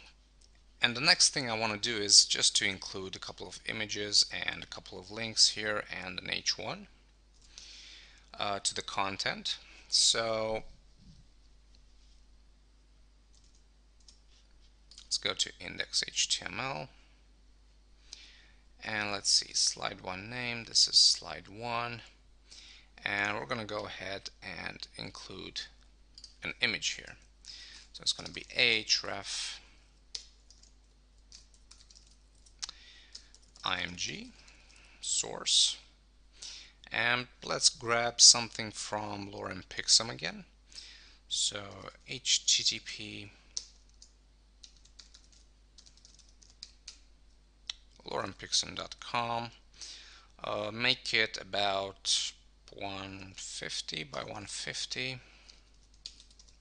and the next thing I want to do is just to include a couple of images and a couple of links here and an H1 to the content. So let's go to index.html and let's see, slide 1 name. This is slide 1, and we're going to go ahead and include an image here. So it's going to be ahref img source, and let's grab something from Lorem Pixum again. So http lorempixum.com, make it about 150 by 150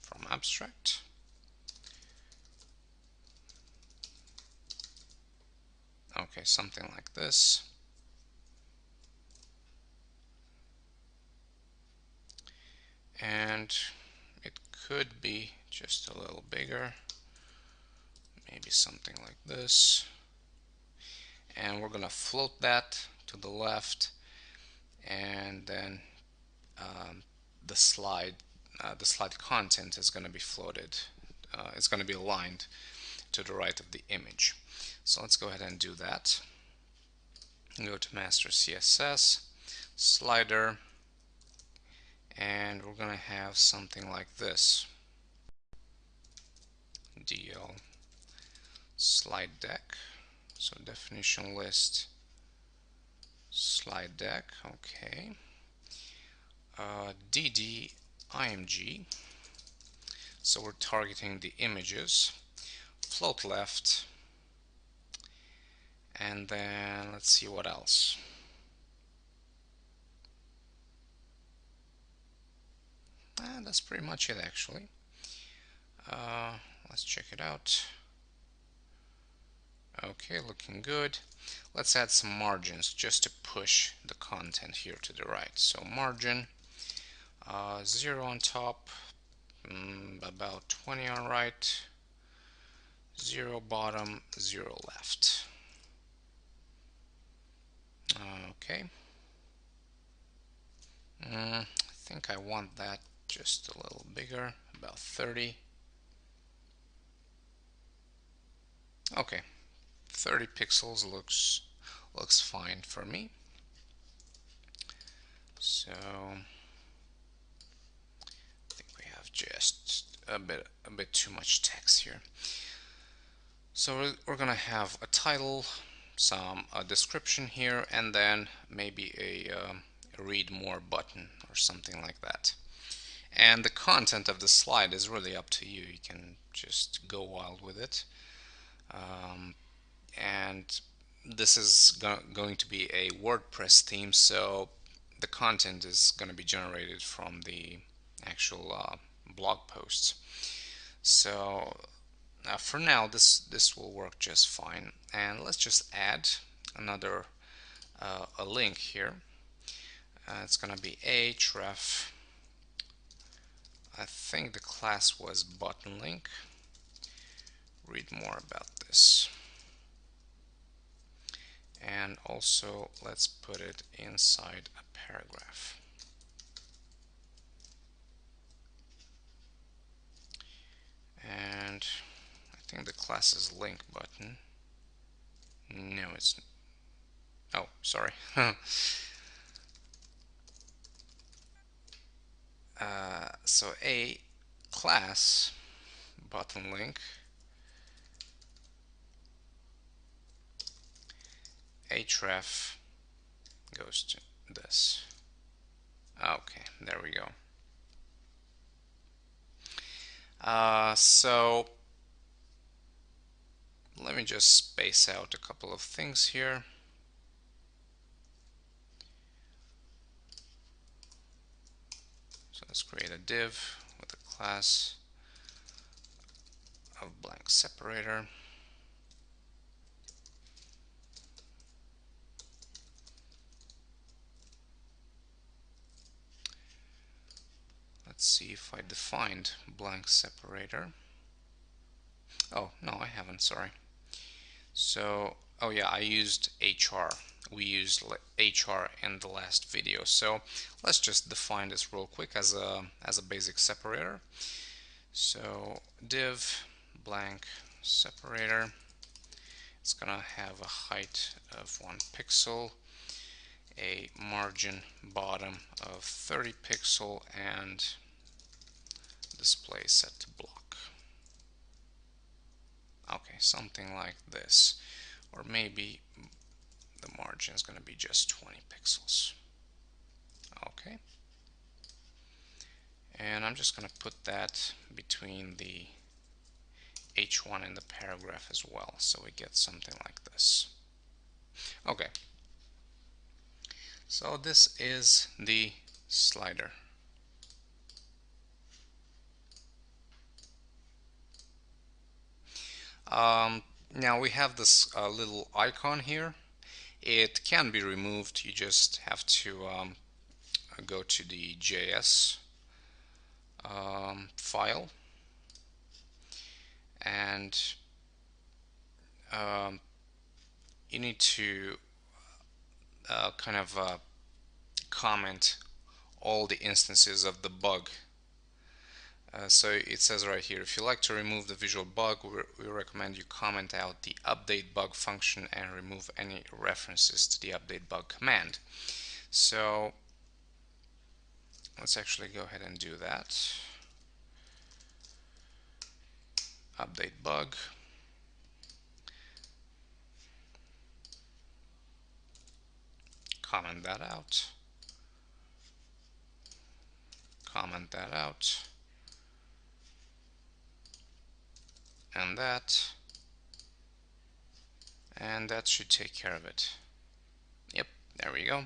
from abstract. Okay, something like this. And it could be just a little bigger, maybe something like this. And we're gonna float that to the left, and then the slide content is going to be floated. It's going to be aligned to the right of the image. So let's go ahead and do that. Go to master CSS, slider, and we're going to have something like this. DL slide deck. So definition list slide deck. Okay. DD img. So we're targeting the images. Float left. And then let's see what else. That's pretty much it actually. Let's check it out. Okay, looking good. Let's add some margins just to push the content here to the right. So margin, 0 on top, about 20 on right, 0 bottom, 0 left. Okay. I think I want that just a little bigger, about 30. Okay, 30 pixels looks fine for me. So I think we have just a bit too much text here. So we're gonna have a title, a description here, and then maybe a read more button or something like that. And the content of the slide is really up to you. You can just go wild with it. And this is going to be a WordPress theme, so the content is going to be generated from the actual blog posts. So for now, this will work just fine. And let's just add another a link here. It's going to be href. I think the class was button link. Read more about this. And also let's put it inside a paragraph. And I think the class is link button. No, it's, oh, sorry. So a class button link, href goes to this. Okay, there we go. So let me just space out a couple of things here. So let's create a div with a class of blank separator. Let's see if I defined blank separator. Oh, no, I haven't, sorry. So, oh yeah, I used HR. We used HR in the last video. So let's just define this real quick as a basic separator. So div blank separator. It's gonna have a height of 1 pixel, a margin bottom of 30 pixel, and display set to block. Okay, something like this. Or maybe the margin is going to be just 20 pixels. Okay. And I'm just going to put that between the H1 and the paragraph as well, so we get something like this. Okay. So this is the slider. Now we have this little icon here. It can be removed. You just have to go to the JS file, and um, you need to kind of comment all the instances of the bug. So it says right here, if you like to remove the visual bug, we recommend you comment out the update bug function and remove any references to the update bug command. So let's actually go ahead and do that. Update bug. Comment that out. Comment that out. And that. And that should take care of it. Yep, there we go.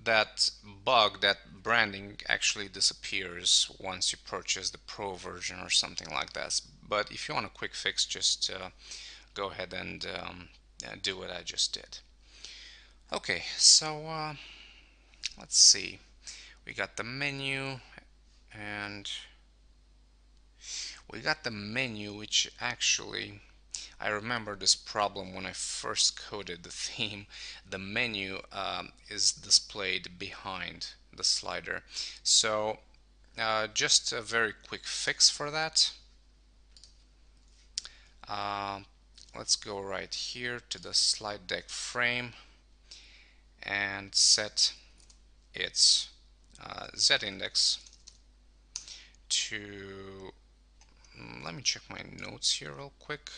That bug, that branding actually disappears once you purchase the Pro version or something like that. But if you want a quick fix, just go ahead and do what I just did. Okay, so let's see. We got the menu, and we got the menu, which actually, I remember this problem when I first coded the theme. The menu is displayed behind the slider. So just a very quick fix for that. Uh, let's go right here to the slide deck frame and set its z-index to, let me check my notes here real quick.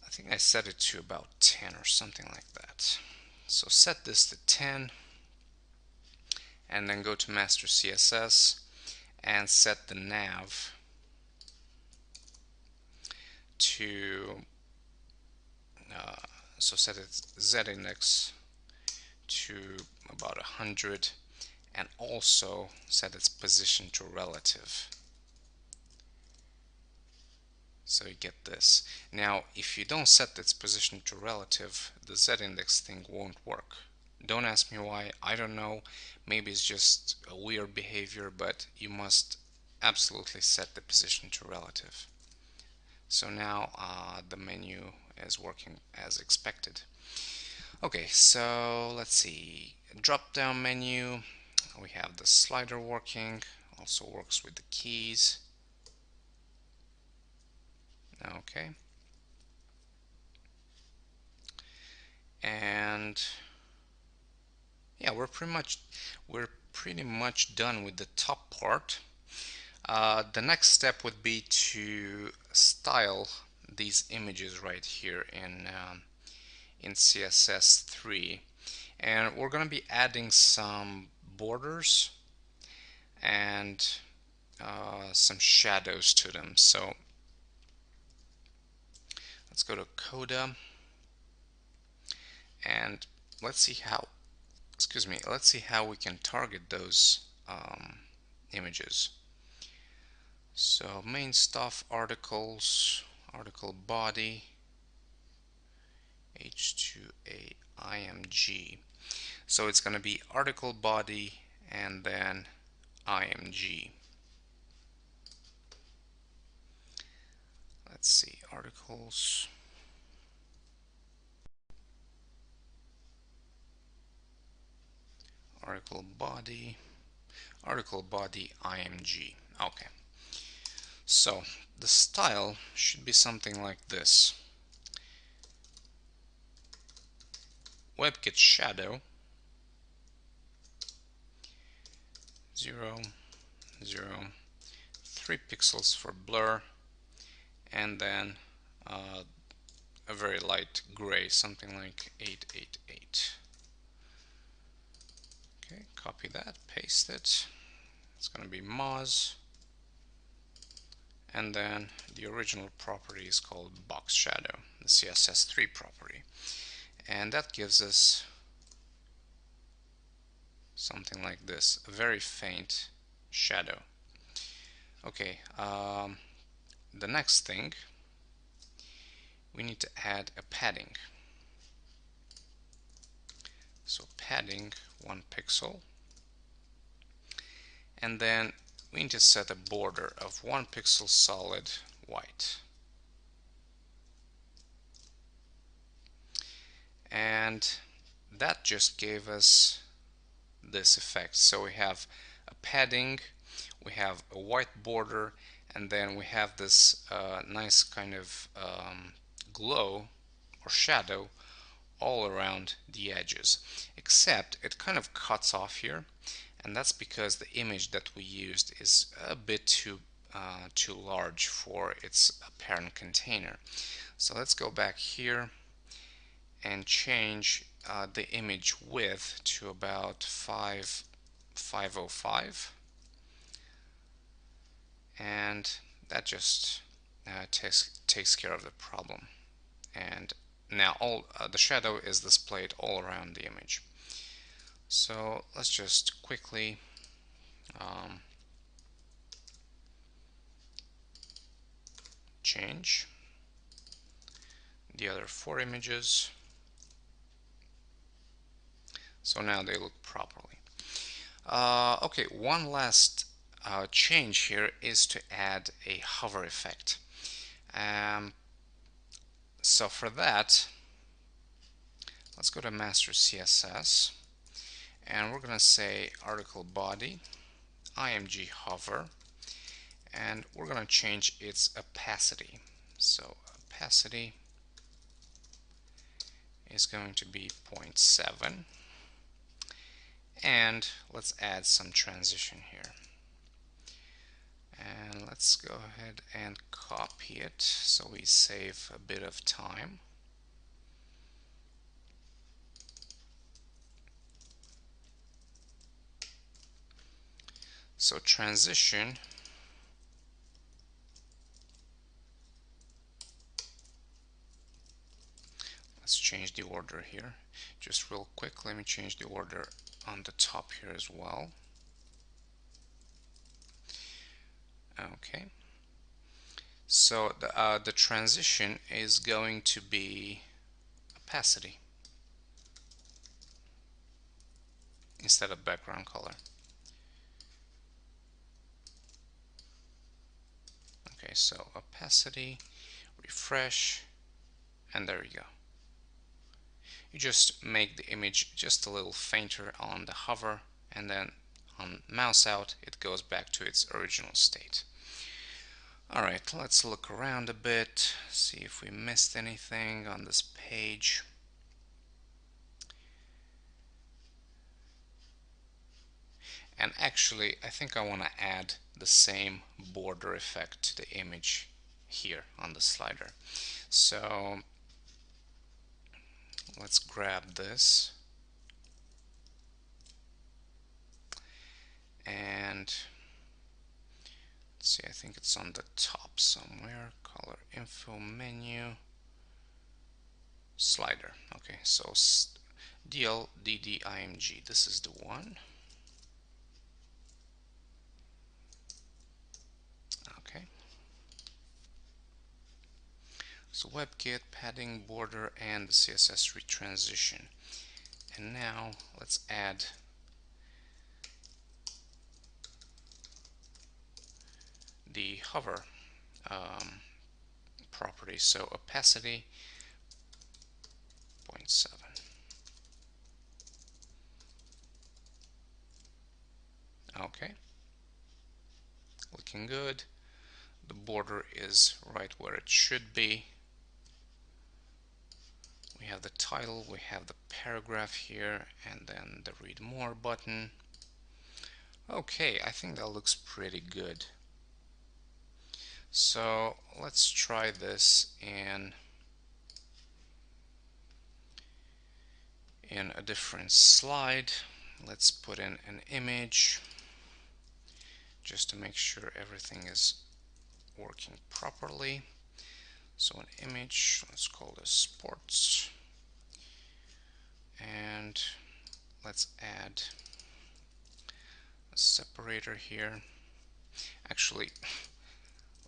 I think I set it to about 10 or something like that. So set this to 10 and then go to master CSS and set the nav to so set its z-index to about 100 and also set its position to relative. So you get this. Now if you don't set its position to relative, the z-index thing won't work. Don't ask me why, I don't know. Maybe it's just a weird behavior, but you must absolutely set the position to relative. So now the menu is working as expected. Okay, so let's see. Drop down menu. We have the slider working. Also works with the keys. Okay. And yeah, we're pretty much done with the top part. The next step would be to style these images right here in CSS3, and we're going to be adding some borders and some shadows to them. So let's go to Coda and let's see how, excuse me, let's see how we can target those images. So main stuff, articles, article body, H2A IMG. So it's going to be article body and then IMG. Let's see, articles. Article body, IMG. Okay. So the style should be something like this. WebKit shadow 0, 0, 3 pixels for blur, and then a very light gray, something like 888. Okay, copy that, paste it. It's going to be Moz, and then the original property is called box shadow, the CSS3 property, and that gives us something like this, a very faint shadow. Okay, the next thing, we need to add a padding. So padding 1 pixel, and then we need to set a border of 1 pixel solid white. And that just gave us this effect. So we have a padding, we have a white border, and then we have this nice kind of glow or shadow all around the edges, except it kind of cuts off here, and that's because the image that we used is a bit too large for its parent container. So let's go back here and change the image width to about 505, and that just takes care of the problem. And now all the shadow is displayed all around the image. So let's just quickly change the other 4 images. So now they look properly. Okay, one last change here is to add a hover effect. So for that, let's go to master CSS, and we're going to say article body IMG hover, and we're going to change its opacity. So opacity is going to be 0.7, and let's add some transition here. And let's go ahead and copy it so we save a bit of time. So transition, let's change the order here. Just real quick, let me change the order on the top here as well. Okay. So the transition is going to be opacity instead of background color. Okay, so opacity, refresh, and there you go. You just make the image just a little fainter on the hover, and then on mouse out it goes back to its original state. Alright, let's look around a bit, see if we missed anything on this page. And actually, I think I want to add the same border effect to the image here on the slider. So let's grab this and let's see, I think it's on the top somewhere. Color info menu slider. Okay, so DLDDIMG, this is the one. Okay, so WebKit, padding, border, and the CSS retransition. And now let's add the hover property. So opacity 0.7. Okay, looking good. The border is right where it should be. We have the title, we have the paragraph here, and then the read more button. Okay, I think that looks pretty good. So let's try this in a different slide. Let's put in an image just to make sure everything is working properly. So an image, let's call this sports, and let's add a separator here. Actually,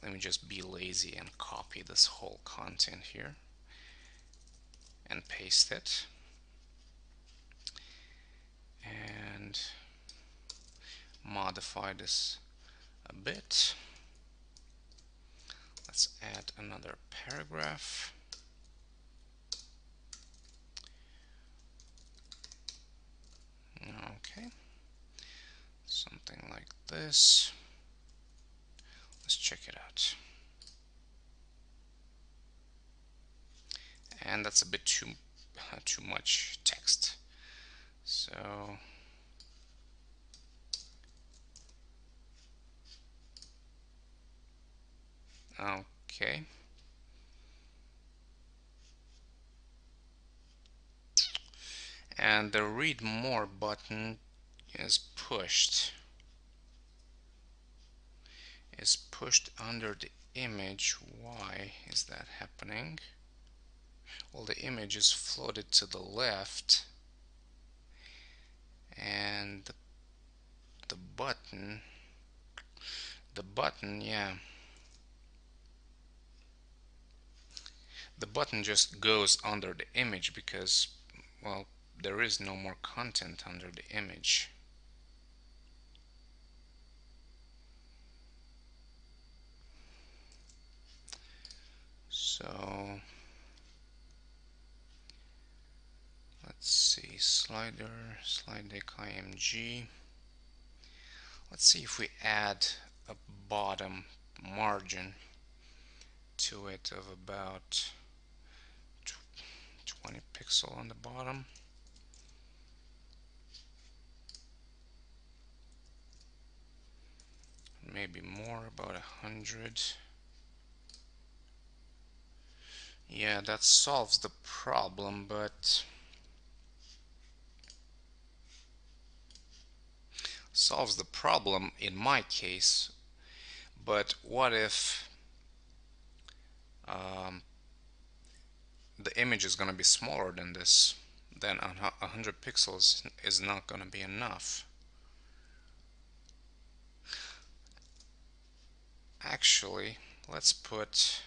let me just be lazy and copy this whole content here and paste it, and modify this a bit. Let's add another paragraph. Okay, something like this. Let's check it out. And that's a bit too much text. So okay. And the read more button is pushed under the image. Why is that happening? Well, the image is floated to the left, and the button, yeah, the button just goes under the image because, well, there is no more content under the image. So let's see, slider, slide deck IMG. Let's see if we add a bottom margin to it of about 20 pixel on the bottom. Maybe more, about 100. Yeah, that solves the problem, but solves the problem in my case. But what if the image is going to be smaller than this? Then 100 pixels is not going to be enough. Actually, let's put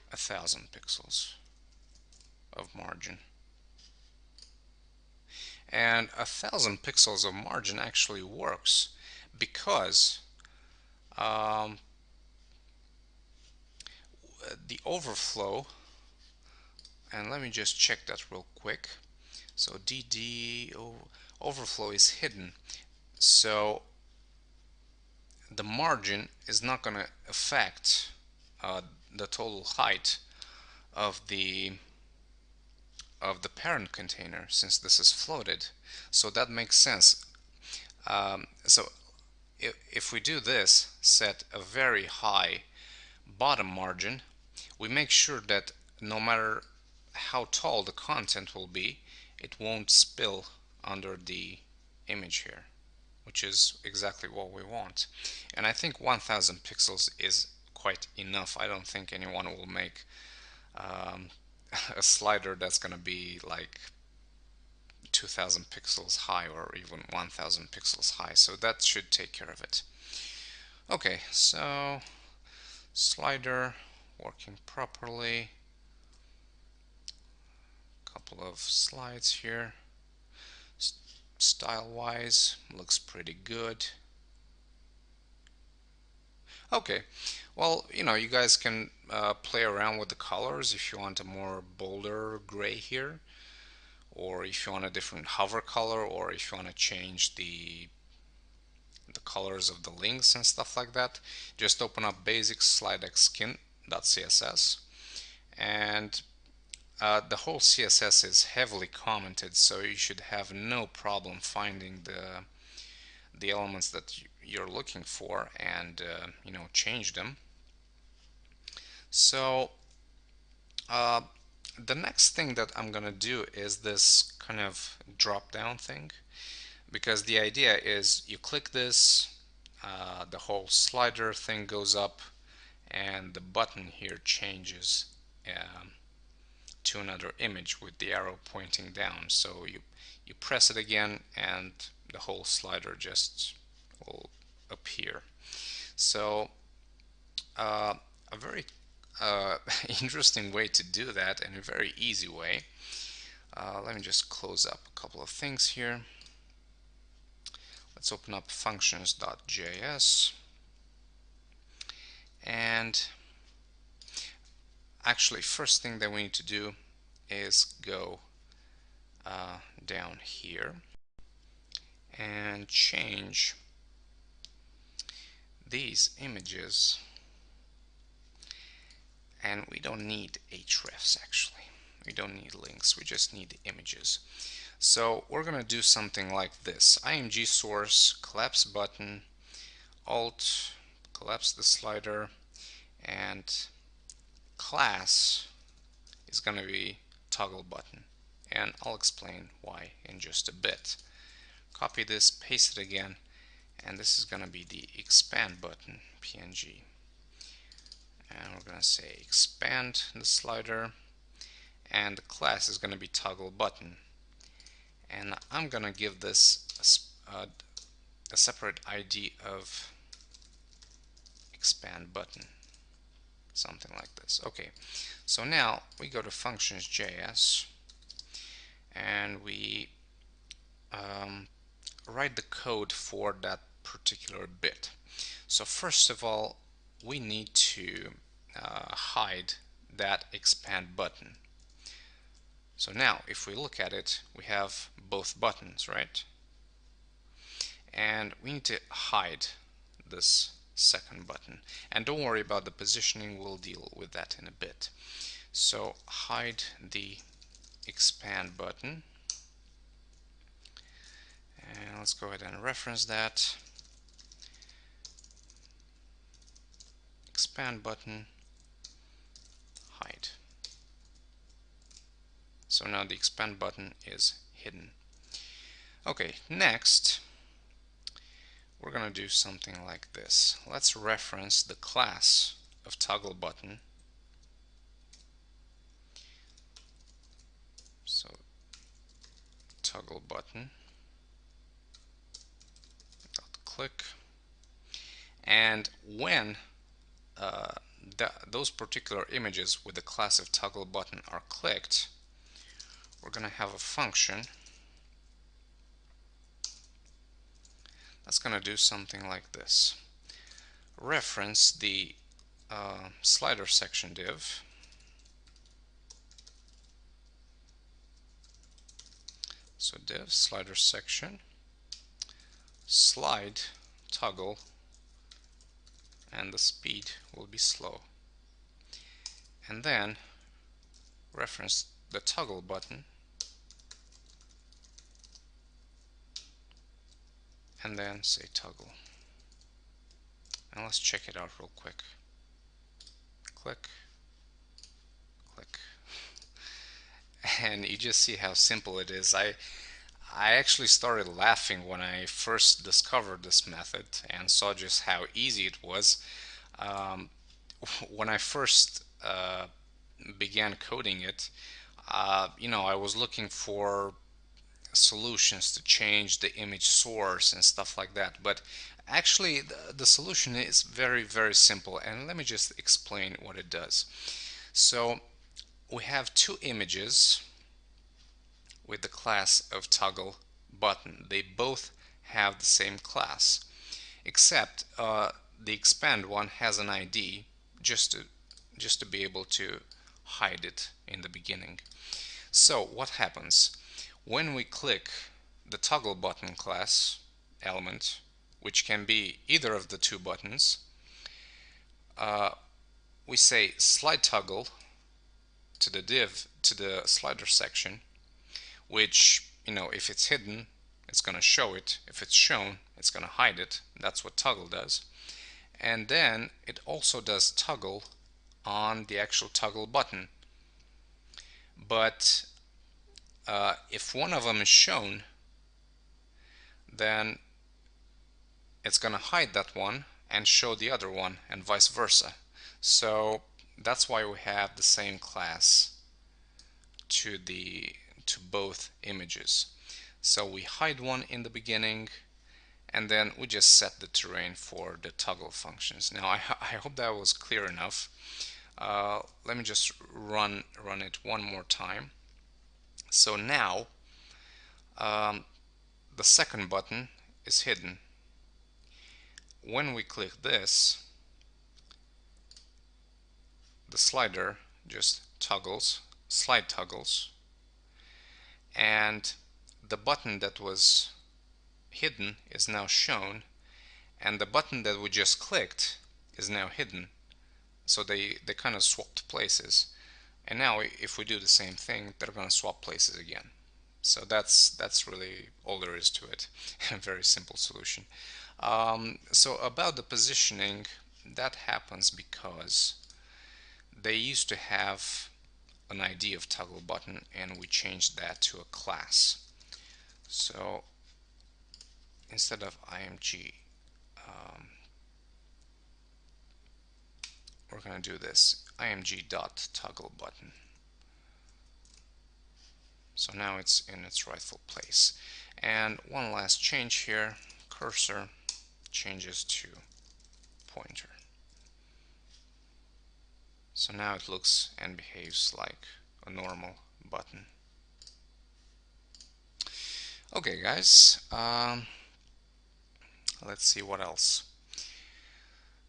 1,000 pixels of margin. And 1,000 pixels of margin actually works because the overflow, and let me just check that real quick. So DD overflow is hidden, so the margin is not going to affect the total height of the parent container, since this is floated. So that makes sense. So if we do this, set a very high bottom margin, we make sure that no matter how tall the content will be, it won't spill under the image here, which is exactly what we want. And I think 1000 pixels is quite enough. I don't think anyone will make um, a slider that's gonna be like 2000 pixels high or even 1000 pixels high, so that should take care of it. Okay, so slider working properly. Couple of slides here. Style wise looks pretty good. Okay, well, you guys can play around with the colors if you want a more bolder gray here, or if you want a different hover color, or if you want to change the colors of the links and stuff like that. Just open up basic slidex_skin.css, and the whole CSS is heavily commented, so you should have no problem finding the elements that you're looking for and change them. So uh, the next thing that I'm gonna do is this kind of drop down thing, because the idea is you click this, the whole slider thing goes up, and the button here changes to another image with the arrow pointing down. So you press it again and the whole slider just will appear. So a very interesting way to do that, and a very easy way. Let me just close up a couple of things here. Let's open up functions.js, and actually first thing that we need to do is go down here and change these images, and we don't need hrefs. Actually, we don't need links, we just need images. So we're gonna do something like this: img source, collapse button, alt, collapse the slider, and class is gonna be toggle button, and I'll explain why in just a bit. Copy this, paste it again, and this is gonna be the expand button png, and we're gonna say expand the slider, and the class is gonna be toggle button, and I'm gonna give this a separate ID of expand button, something like this. Okay, so now we go to functions.js and we write the code for that particular bit. So first of all, we need to hide that expand button. So now if we look at it, we have both buttons, right? And we need to hide this second button, and don't worry about the positioning, we'll deal with that in a bit. So hide the expand button, and let's go ahead and reference that. Expand button, hide. So now the expand button is hidden. Okay, next we're gonna do something like this. Let's reference the class of toggle button. So toggle button dot click, and when those particular images with the class of toggle button are clicked, we're gonna have a function that's gonna do something like this. Reference the slider section div, so div slider section slide toggle, and the speed will be slow, and then reference the toggle button, and then say toggle. And let's check it out real quick. Click, click. And you just see how simple it is. I actually started laughing when I first discovered this method and saw just how easy it was. Um, when I first began coding it, I was looking for solutions to change the image source and stuff like that. But actually, the solution is very, very simple. And let me just explain what it does. So we have two images with the class of toggle button. They both have the same class, except the expand one has an ID just to be able to hide it in the beginning. So what happens when we click the toggle button class element, which can be either of the two buttons? We say slide toggle to the div to the slider section, which, if it's hidden, it's going to show it. If it's shown, it's going to hide it. That's what toggle does. And then it also does toggle on the actual toggle button. But if one of them is shown, then it's going to hide that one and show the other one, and vice versa. So that's why we have the same class to both images. So we hide one in the beginning, and then we just set the terrain for the toggle functions. Now I hope that was clear enough. Let me just run it one more time. So now the second button is hidden. When we click this, the slider just slide toggles, and the button that was hidden is now shown, and the button that we just clicked is now hidden. So they kind of swapped places. And now if we do the same thing, they're going to swap places again. So that's really all there is to it. A very simple solution. So about the positioning, that happens because they used to have an ID of toggle button, and we changed that to a class. So instead of img, we're going to do this img.toggle button. So now it's in its rightful place. And one last change here, cursor changes to pointer. So now it looks and behaves like a normal button. Okay guys, let's see what else.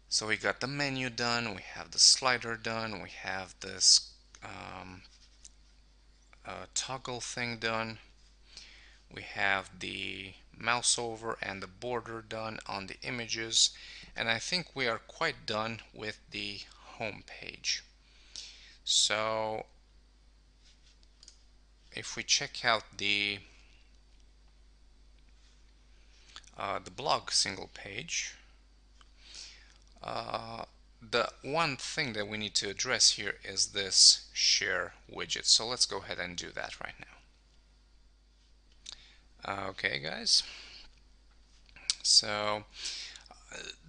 So we got the menu done, we have the slider done, we have this toggle thing done, we have the mouse over and the border done on the images, and I think we are quite done with the home page. So if we check out the blog single page, the one thing that we need to address here is this share widget. So let's go ahead and do that right now. Okay guys, so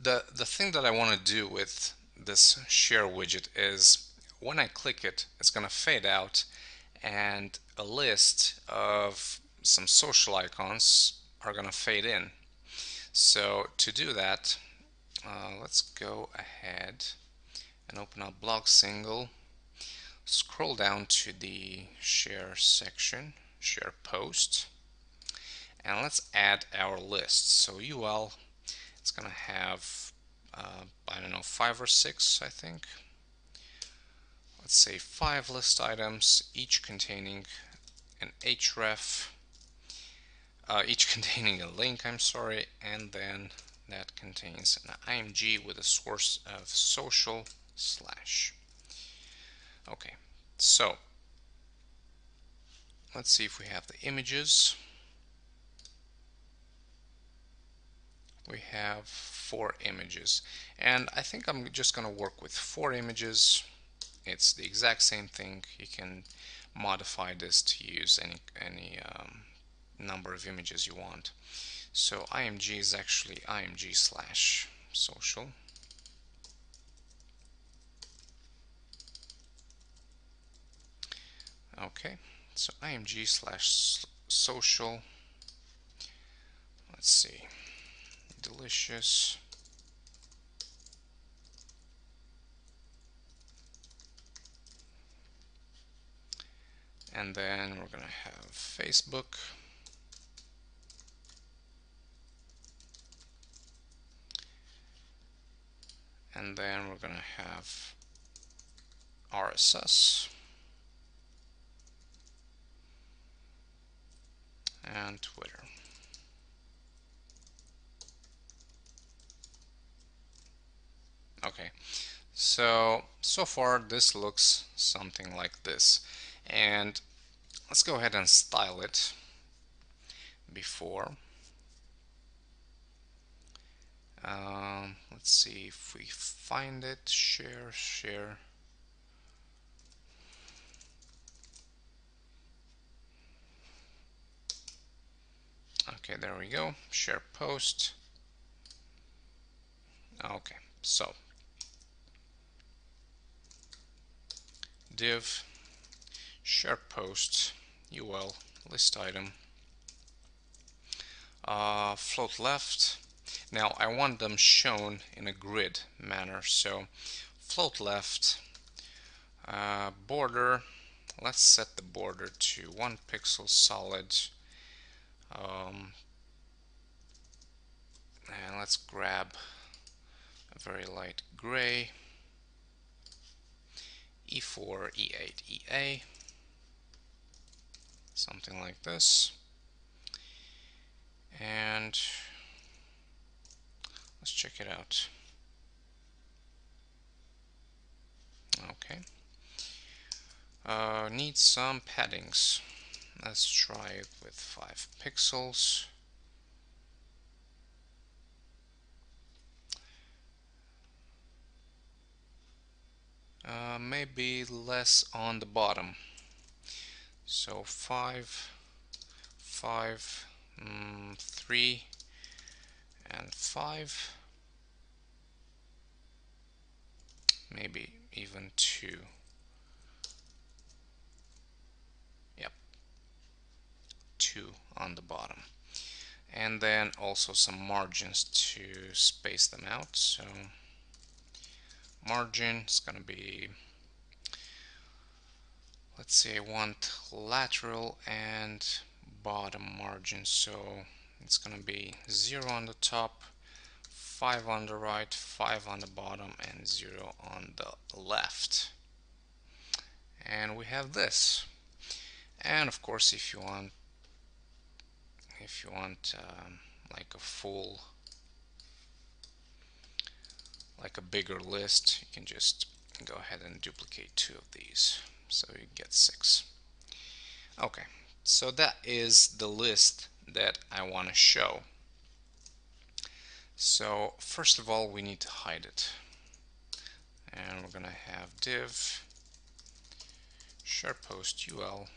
the thing that I want to do with this share widget is when I click it, it's going to fade out, and a list of some social icons are going to fade in. So to do that, let's go ahead and open up blog single, scroll down to the share section, share post, and let's add our list. So UL, it's going to have I don't know, 5 or 6, I think. Let's say 5 list items, each containing an href, each containing a link, I'm sorry, and then that contains an img with a source of social slash. Okay, so let's see if we have the images. we have 4 images, and I think I'm just gonna work with 4 images. It's the exact same thing. You can modify this to use any number of images you want. So img is actually img slash social. Okay, so img slash social. Let's see, delicious. And then we're gonna have Facebook. And then we're gonna have RSS and Twitter. Okay, so far this looks something like this, and let's go ahead and style it before. Let's see if we find it. Share. Okay, there we go. Share post. Okay, so div share post ul list item float left. Now I want them shown in a grid manner, so float left, border, let's set the border to 1 pixel solid, and let's grab a very light gray, E4, E8, EA, something like this, and let's check it out. Okay, need some paddings. Let's try it with 5 pixels. Maybe less on the bottom. So 5, 5, 3, and 5. Maybe even 2. Yep, 2 on the bottom. And then also some margins to space them out. So margin is going to be, let's say I want lateral and bottom margin, so it's going to be 0 on the top, 5 on the right, 5 on the bottom, and 0 on the left. And we have this. And of course, if you want like a full, like a bigger list, you can just go ahead and duplicate 2 of these, so you get 6. Okay, so that is the list that I want to show. So first of all, we need to hide it, and we're gonna have div share post ul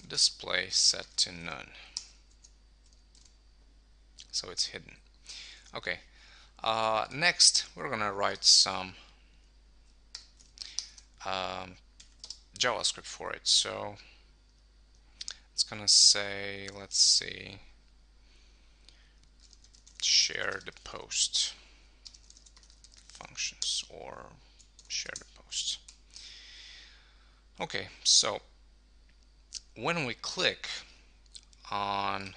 display set to none, so it's hidden. Okay, next we're gonna write some JavaScript for it. So it's gonna say, let's see, share the post functions, or share the post. Okay, so when we click on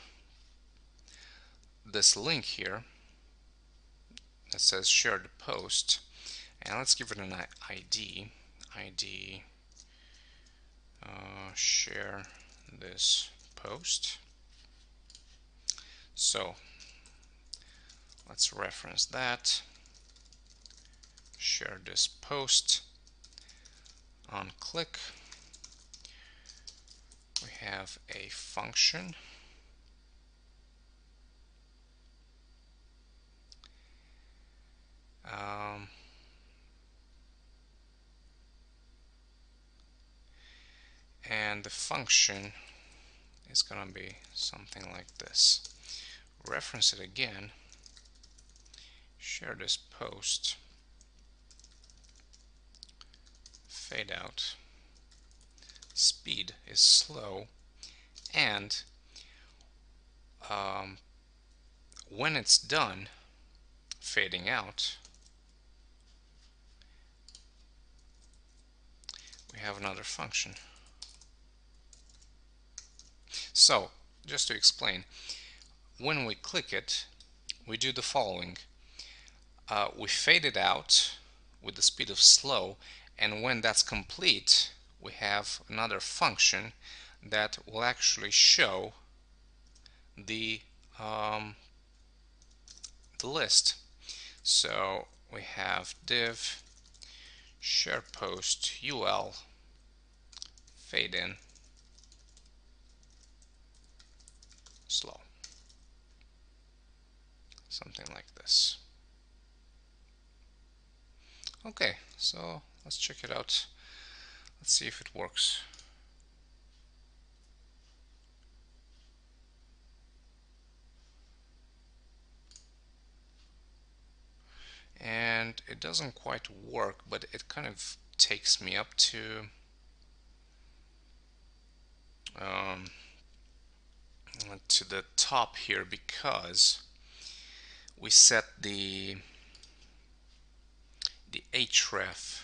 this link here that says share the post, and let's give it an ID, share this post. So let's reference that, share this post. On click, we have a function, and the function is gonna be something like this. Reference it again, share this post, fade out, speed is slow, and um, when it's done fading out, we have another function. So, just to explain, when we click it, we do the following. We fade it out with the speed of slow, and when that's complete, we have another function that will actually show the um, the list. So we have div share post ul fade in slow, something like this. Okay, so let's check it out. Let's see if it works. And it doesn't quite work, but it kind of takes me up um, to the top here because we set the href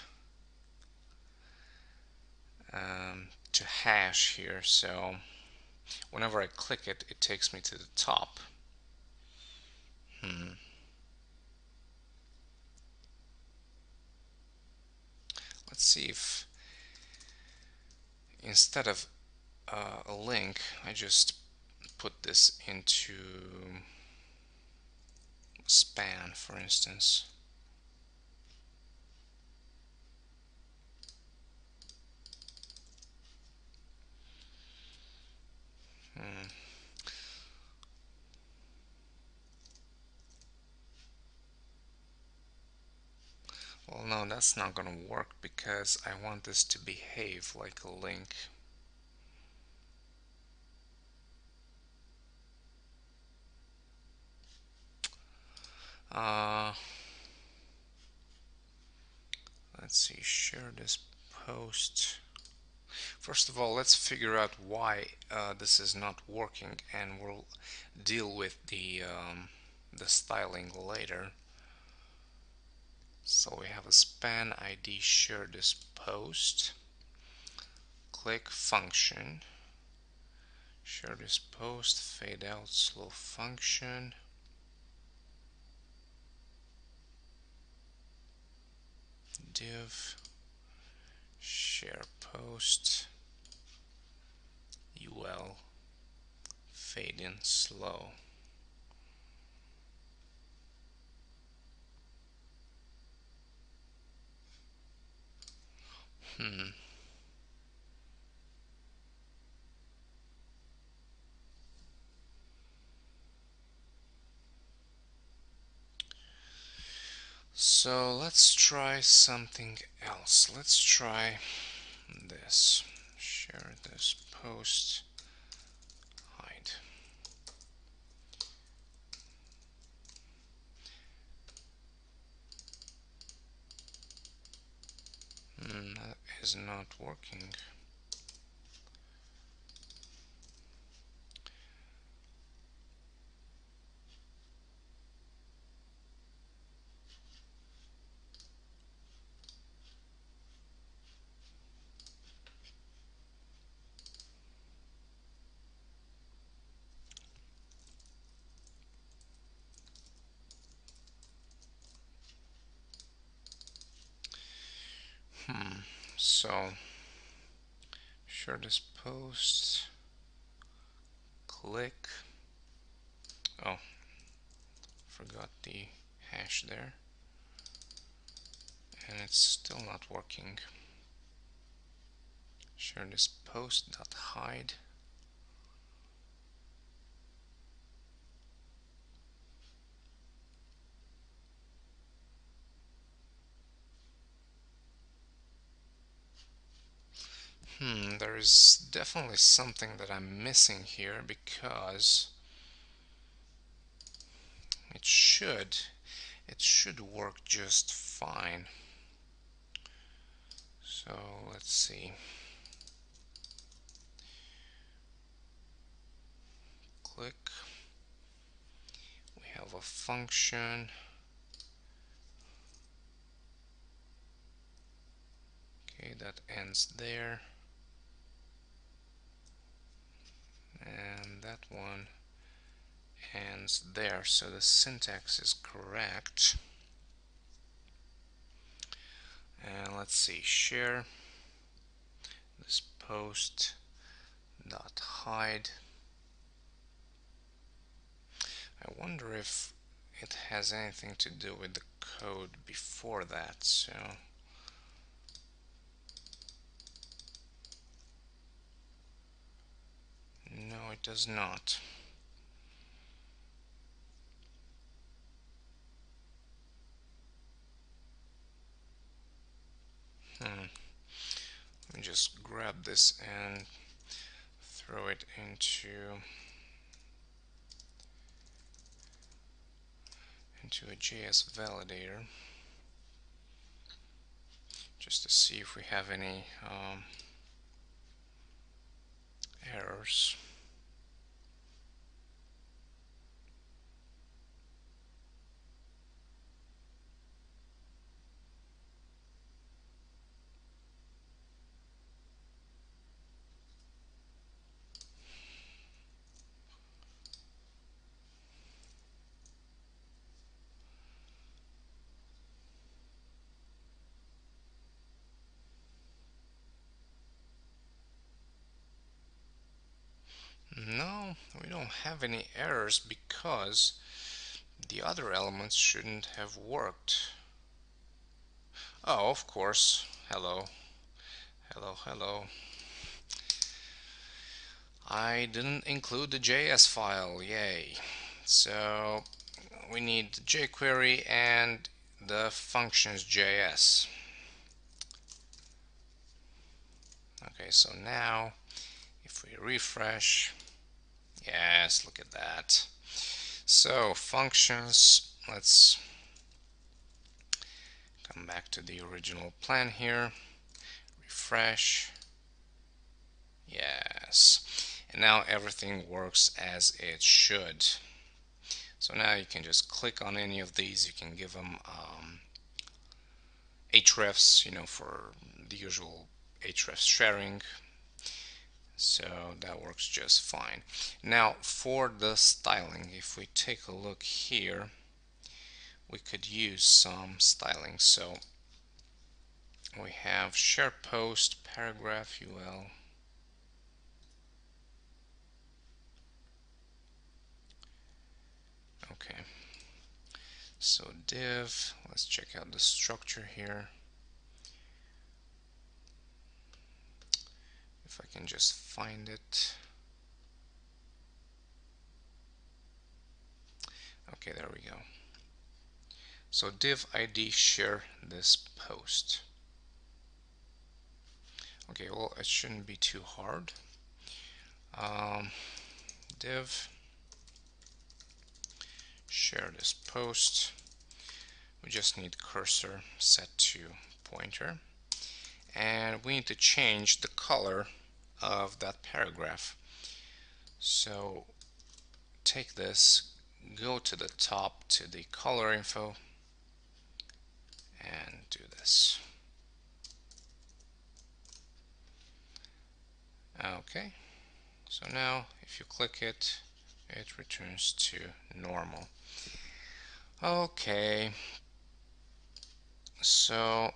to hash here, so whenever I click it, it takes me to the top. Let's see if instead of a link, I just put this into span, for instance. Hmm. Well, no, that's not gonna work because I want this to behave like a link. Uh, let's see, share this post. First of all, let's figure out why this is not working, and we'll deal with the styling later. So we have a span ID share this post. Click function. Share this post, fade out slow function. Div share post ul fade in slow. Hmm. So let's try something else. Let's try this. Share this post, hide. That is not working. So share this post, click. Oh, forgot the hash there, and it's still not working. Share this post dot hide. There is definitely something that I'm missing here because it should it should work just fine. So let's see. Click. We have a function. Okay, that ends there. And that one ends there. So the syntax is correct. And let's see, share this post dot hide. I wonder if it has anything to do with the code before that. So no, it does not. Let me just grab this and throw it into a JS validator just to see if we have any errors. No, we don't have any errors because the other elements shouldn't have worked. Oh, of course. Hello. Hello, hello. I didn't include the JS file. Yay. So we need the jQuery and the functions.js. Okay, so now if we refresh, yes, look at that. So functions, let's come back to the original plan here, refresh, yes, and now everything works as it should. So now you can just click on any of these, you can give them hrefs, for the usual href sharing. So that works just fine. Now for the styling, if we take a look here, we could use some styling. So we have share post paragraph UL. Okay. So div, let's check out the structure here. If I can just find it. Okay, there we go. So div ID share this post. Okay, well, it shouldn't be too hard. Div share this post. We just need cursor set to pointer, and we need to change the color of that paragraph. So take this, go to the top to the color info, and do this. Okay, so now if you click it, it returns to normal. Okay, so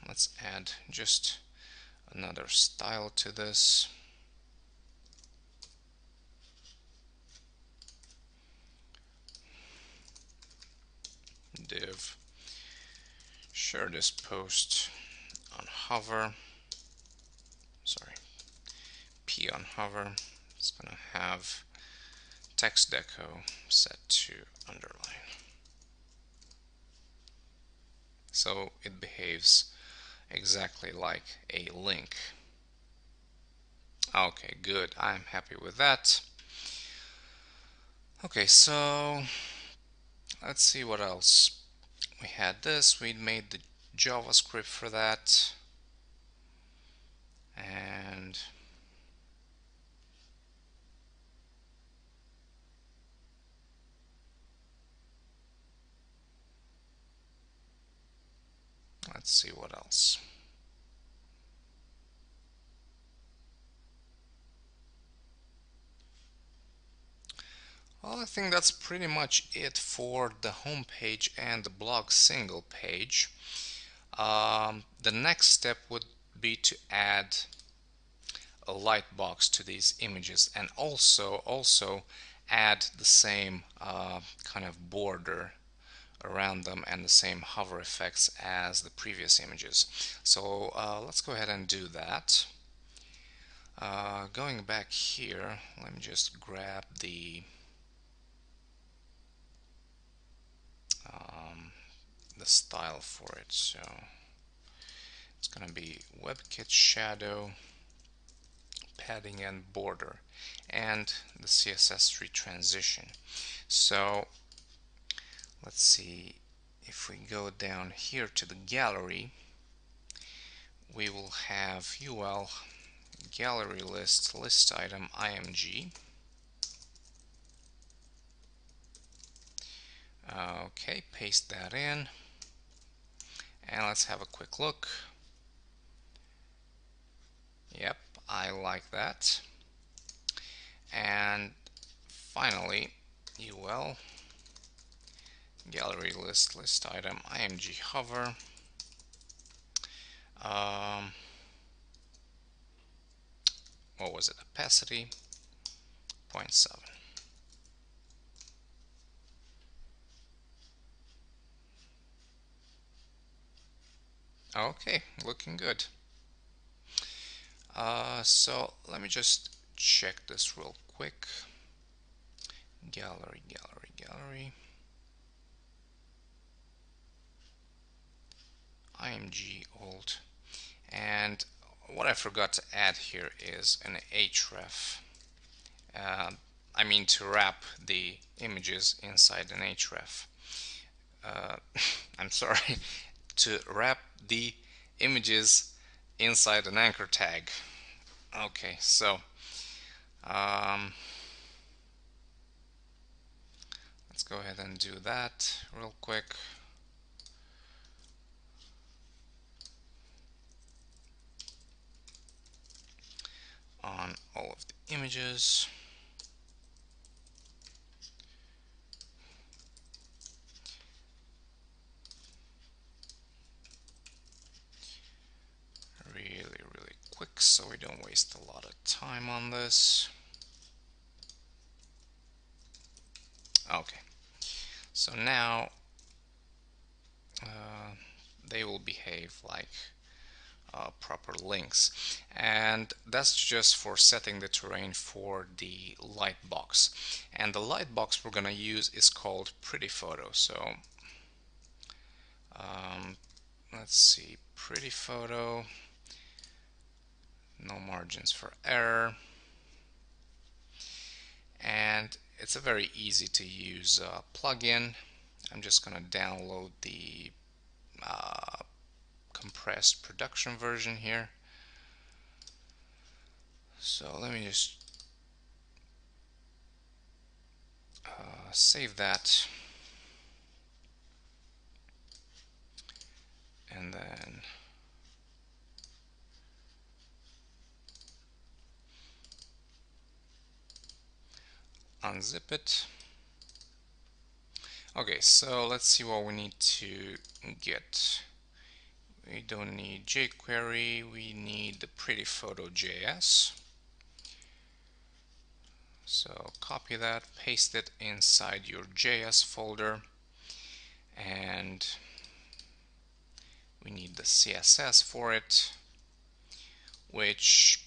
let's add just another style to this. Div share this post on hover, sorry, p on hover. It's gonna have text deco set to underline. so it behaves exactly like a link. Okay, good. I'm happy with that. Okay, so let's see what else. We had this, we made the JavaScript for that, and let's see what else. Well, I think that's pretty much it for the home page and the blog single page. The next step would be to add a light box to these images, and also add the same kind of border around them and the same hover effects as the previous images. So let's go ahead and do that. Going back here, let me just grab um, the style for it. So it's going to be WebKit shadow, padding and border, and the CSS tree transition. So let's see, if we go down here to the gallery, we will have UL gallery list item img. Okay, paste that in, and let's have a quick look. Yep, I like that. And finally, UL gallery list item img hover. What was it? Opacity 0.7. Okay, looking good. So let me just check this real quick. Gallery, img alt. And what I forgot to add here is an href. I mean to wrap the images inside an href. Uh, I'm sorry, to wrap the images inside an anchor tag. Okay, so um, let's go ahead and do that real quick. On all of the images. Really quick so we don't waste a lot of time on this. Okay, so now they will behave like proper links, and that's just for setting the terrain for the light box. And the light box we're gonna use is called Pretty Photo. So um, let's see, Pretty Photo, no margins for error, and it's a very easy to use plugin. I'm just gonna download the compressed production version here. So let me just save that, and then unzip it. Okay, so let's see what we need to get. We don't need jQuery, we need the Pretty Photo JS. So copy that, paste it inside your JS folder, and we need the CSS for it, which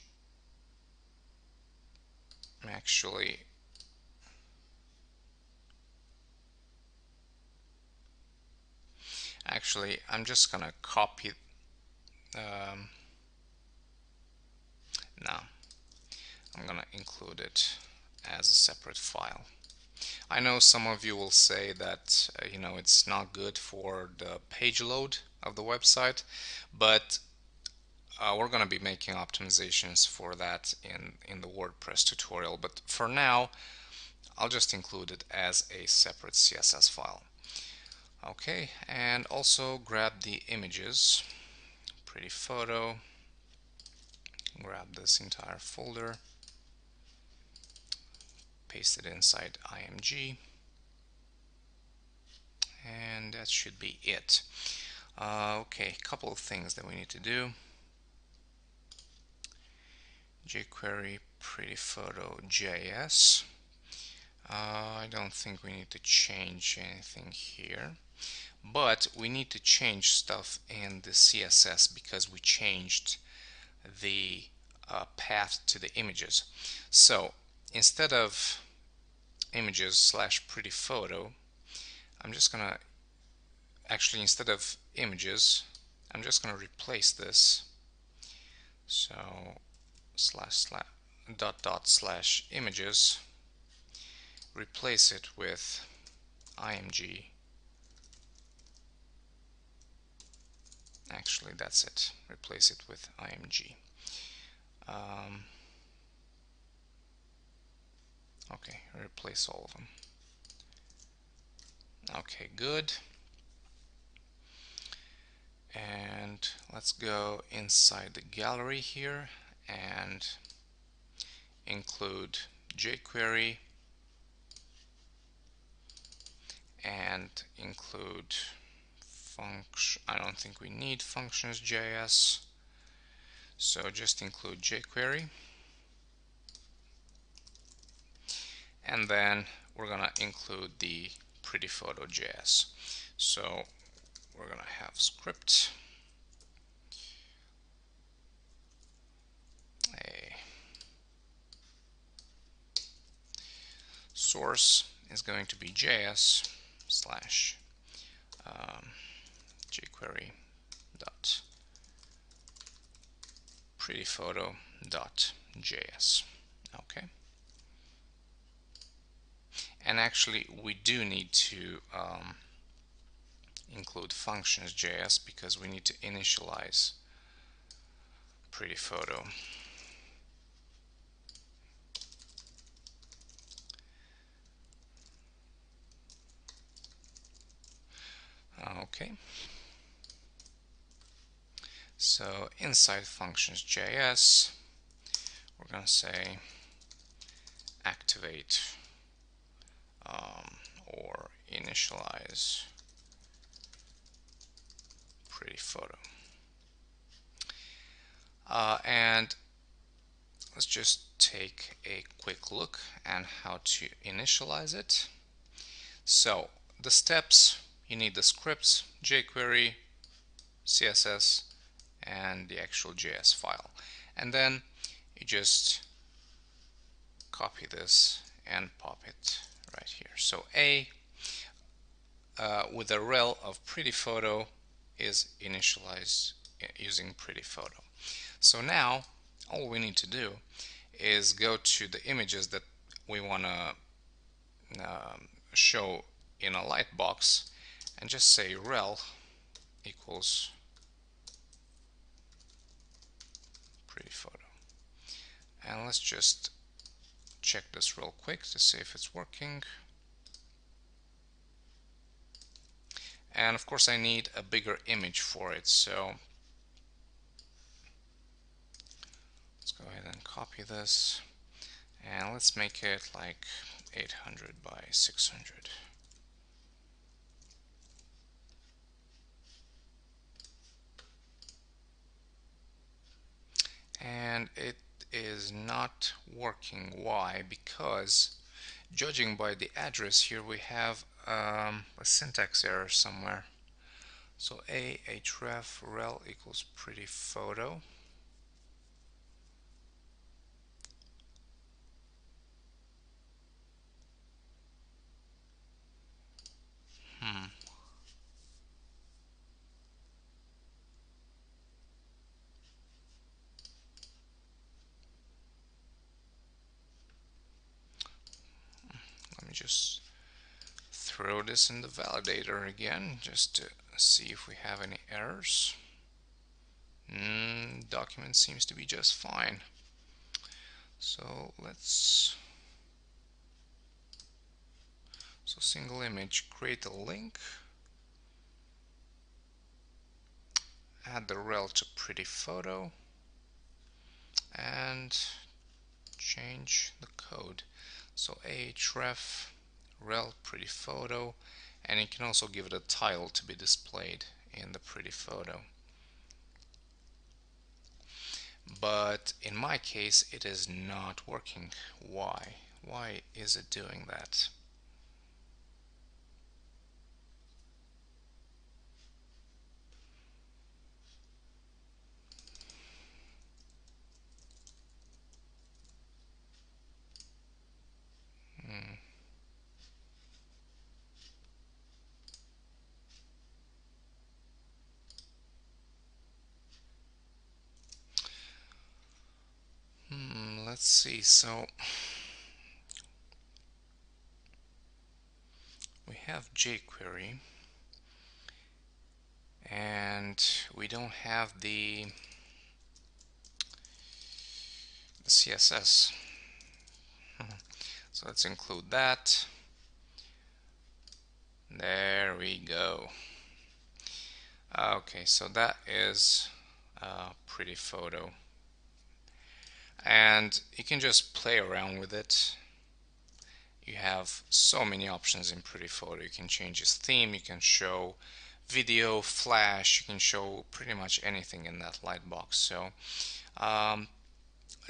Actually, I'm just gonna copy. Um, no, I'm gonna include it as a separate file. I know some of you will say that it's not good for the page load of the website, but we're going to be making optimizations for that in the WordPress tutorial. But for now, I'll just include it as a separate CSS file. Okay, and also grab the images, pretty photo, grab this entire folder, paste it inside IMG, and that should be it. Okay, a couple of things that we need to do. jQuery pretty photo JS. I don't think we need to change anything here, but we need to change stuff in the CSS because we changed the path to the images. So instead of images slash pretty photo, I'm just gonna actually, instead of images, I'm just gonna replace this. So slash dot slash images, replace it with img. Actually, that's it. Replace it with img. Okay, replace all of them. Okay, good. And let's go inside the gallery here and include jQuery and include function. I don't think we need functions.js, so just include jQuery, and then we're gonna include the pretty photo.js. So we're gonna have script, a source is going to be js slash jQuery dot prettyphoto.js. Okay, and actually we do need to include functions.js because we need to initialize pretty photo. Okay, so inside functions.js we're going to say activate or initialize pretty photo. And let's just take a quick look at how to initialize it. So the steps, you need the scripts, jQuery, CSS, and the actual JS file. And then you just copy this and pop it right here. So A with a rel of pretty photo is initialized using pretty photo. So now all we need to do is go to the images that we want to show in a lightbox and just say rel equals pretty photo. And let's just check this real quick to see if it's working. And of course I need a bigger image for it, so let's go ahead and copy this and let's make it like 800 by 600. And it is not working. Why? Because judging by the address here we have a syntax error somewhere. So href rel equals pretty photo. just throw this in the validator again just to see if we have any errors. Document seems to be just fine. So single image, create a link, add the rel to pretty photo, and change the code. So ahref rel pretty photo, and you can also give it a title to be displayed in the pretty photo. But in my case it is not working. Why is it doing that? Let's see. So we have jQuery and we don't have the CSS. So let's include that. There we go. Okay, so that is a pretty photo. And you can just play around with it. You have so many options in Pretty Photo. You can change its theme, you can show video, flash, you can show pretty much anything in that lightbox. So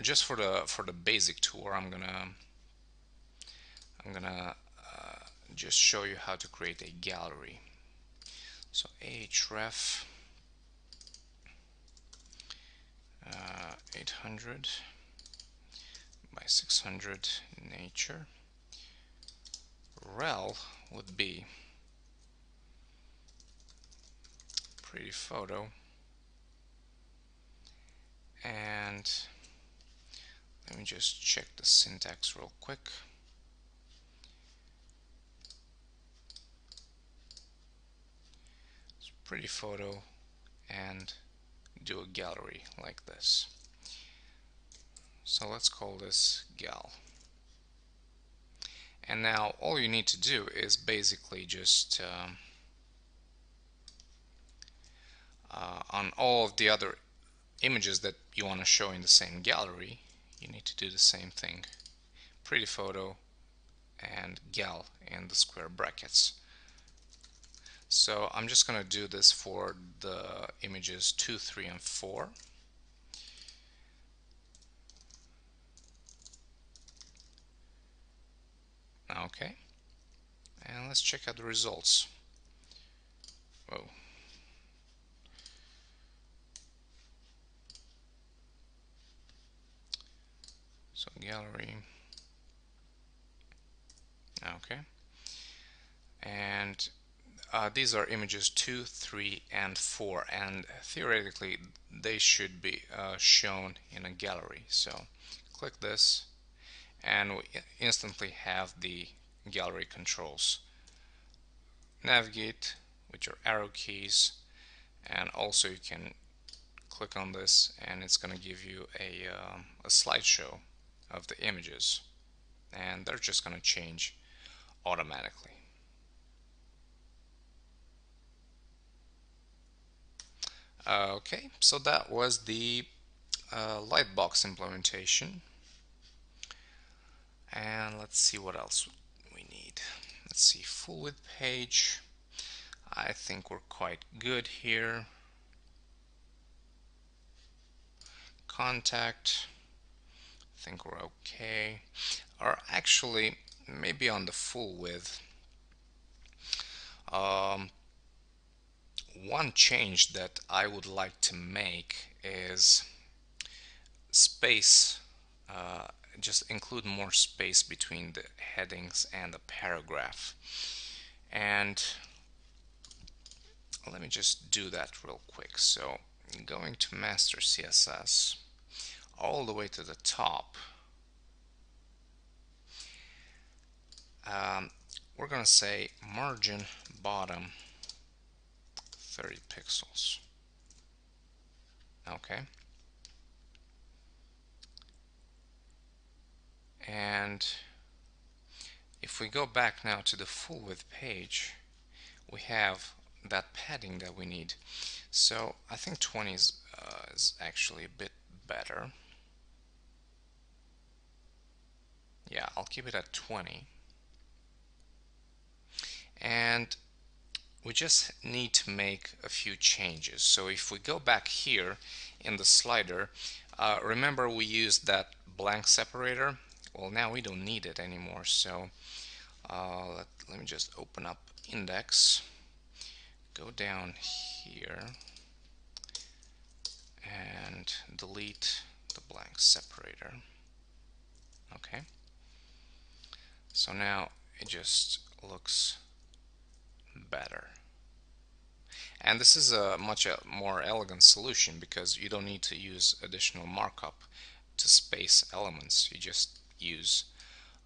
just for the basic tour, I'm gonna just show you how to create a gallery. So ahref 800 by 600 nature. Rel would be pretty photo, and let me just check the syntax real quick. It's pretty photo and do a gallery like this. So let's call this gal. And now all you need to do is basically just on all of the other images that you want to show in the same gallery, you need to do the same thing. Pretty photo and gal in the square brackets. So I'm just going to do this for the images 2, 3, and 4. Okay, and let's check out the results. Whoa. So gallery. Okay, and these are images 2, 3, and 4, and theoretically they should be shown in a gallery. So click this and we instantly have the gallery controls. Navigate with your arrow keys, and also you can click on this and it's going to give you a slideshow of the images, and they're just going to change automatically. Okay, so that was the Lightbox implementation, and let's see what else we need. Let's see, full width page. I think we're quite good here. Contact, I think we're okay. Or actually, maybe on the full width. One change that I would like to make is space. Just include more space between the headings and the paragraph. And let me just do that real quick. So going to master CSS all the way to the top, um, we're gonna say margin bottom 30 pixels. Okay, and if we go back now to the full width page, we have that padding that we need. So I think 20 is actually a bit better. Yeah, I'll keep it at 20. And we just need to make a few changes. So if we go back here in the slider, remember we used that blank separator? Well, now we don't need it anymore. So let me just open up index, go down here and delete the blank separator. Okay, so now it just looks better. And this is a much more elegant solution because you don't need to use additional markup to space elements. You just use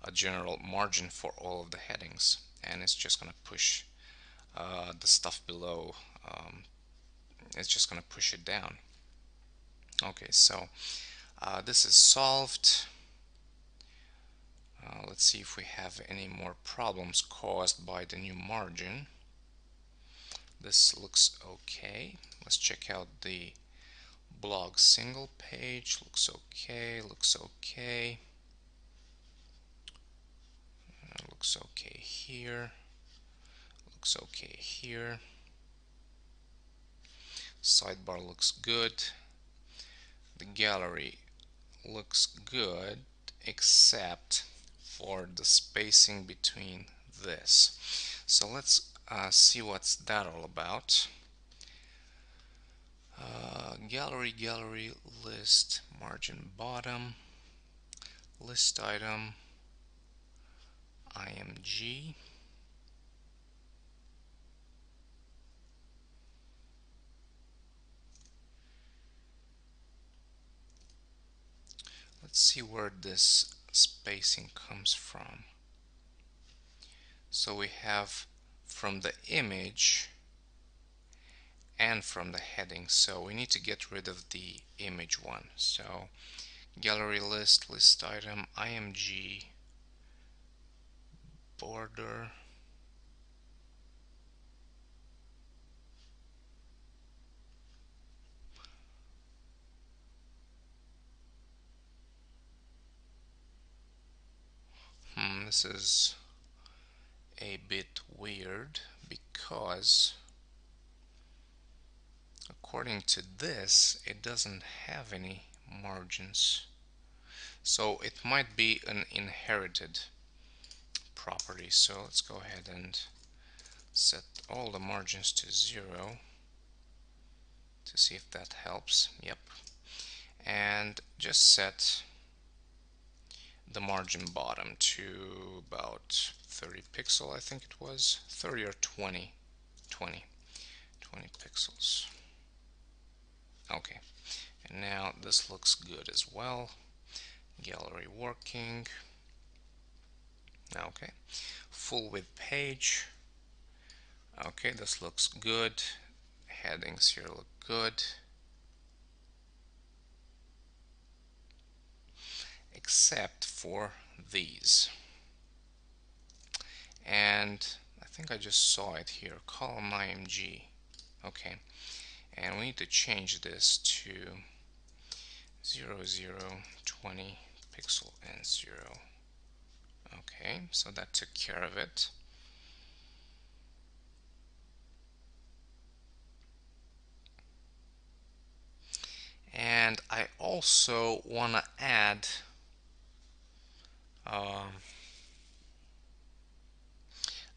a general margin for all of the headings, and it's just going to push the stuff below. It's just going to push it down. Okay, so this is solved. Let's see if we have any more problems caused by the new margin. This looks okay. Let's check out the blog single page. Looks okay, looks okay. Looks okay here. Looks okay here. Sidebar looks good. The gallery looks good except for the spacing between this. So let's see what's that all about. Gallery, list, margin bottom, list item, IMG. Let's see where this spacing comes from. So we have from the image and from the heading. So we need to get rid of the image one. So gallery list, list item, IMG, border. This is a bit weird because according to this, it doesn't have any margins. So it might be an inherited property. So let's go ahead and set all the margins to 0 to see if that helps. Yep. And just set the margin bottom to about 30 pixel, I think it was 30 or 20 pixels. Okay, and now this looks good as well. Gallery working. Okay, full width page. Okay, this looks good. Headings here look good, except for these. And I think I just saw it here, column IMG. Okay, and we need to change this to 0, 0, 20 pixel and 0. Okay, so that took care of it. And I also want to add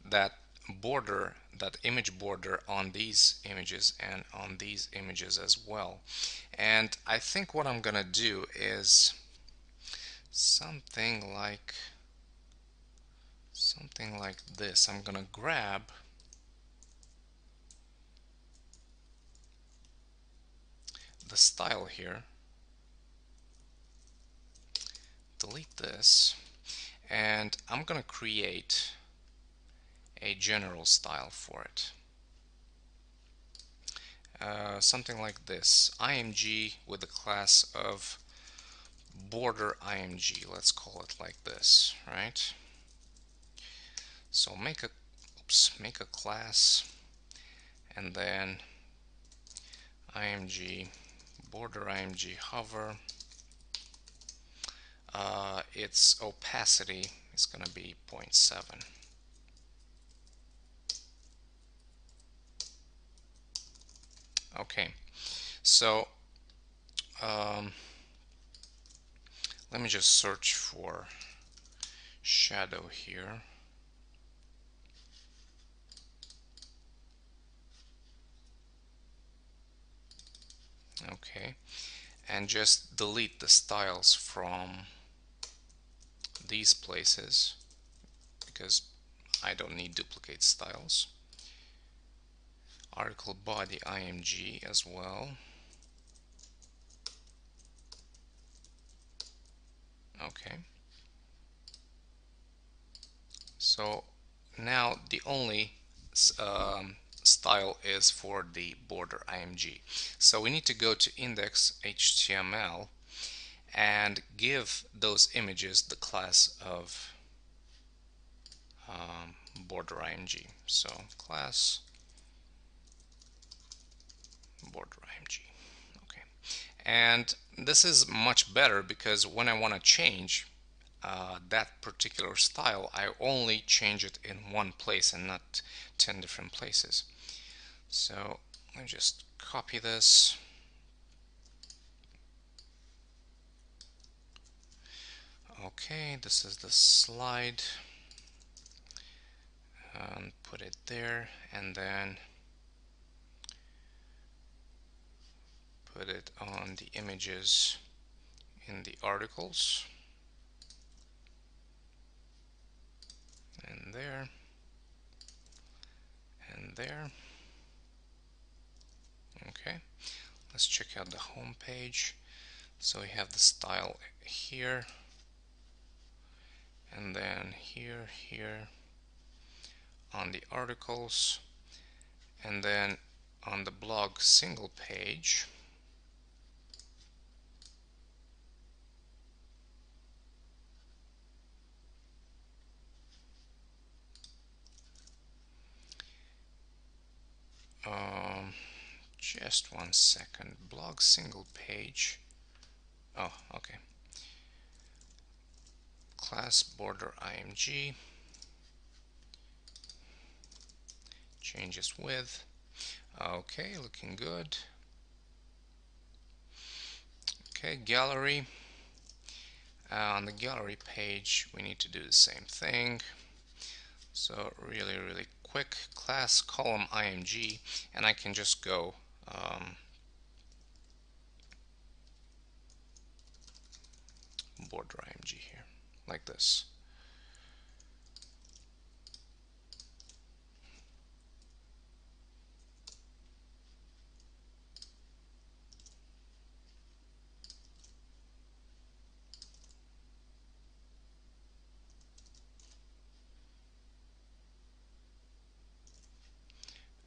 that border, that image border on these images and on these images as well. And I think what I'm gonna do is something like this. I'm gonna grab the style here, delete this, and I'm gonna create a general style for it. Something like this, img with the class of border img. Let's call it like this, right? So make a class, and then img border img hover. Its opacity is going to be 0.7. Okay, so um, let me just search for shadow here. Okay, and just delete the styles from these places because I don't need duplicate styles. Article body img as well. Okay, so now the only style is for the border img. So we need to go to index HTML and give those images the class of border img. So class border img. Okay, and this is much better because when I want to change that particular style, I only change it in one place and not 10 different places. So let me just copy this. Okay, this is the slide, and put it there, and then put it on the images in the articles, and there, and there. Okay, let's check out the home page. So we have the style here, and then here, here on the articles, and then on the blog single page. Just 1 second. Blog single page. Oh, okay. Class border img. Changes width. Okay, looking good. Okay, gallery. On the gallery page, we need to do the same thing. So really quick, class column img, and I can just go border img here, like this.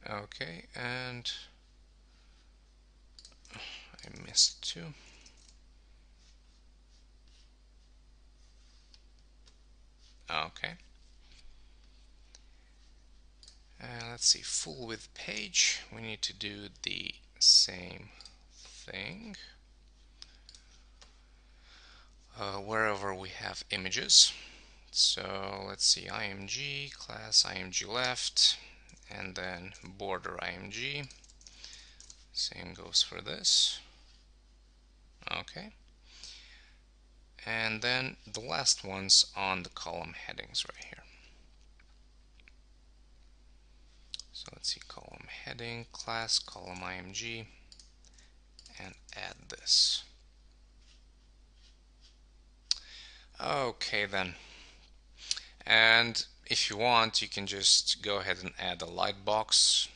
Okay, and I missed two. Okay. Let's see, full width page. We need to do the same thing. Wherever we have images. So let's see, img, class img left, and then border img. Same goes for this. Okay. And then the last one's on the column headings right here. So let's see, column heading, class, column img, and add this. Okay then. And if you want, you can just go ahead and add a lightbox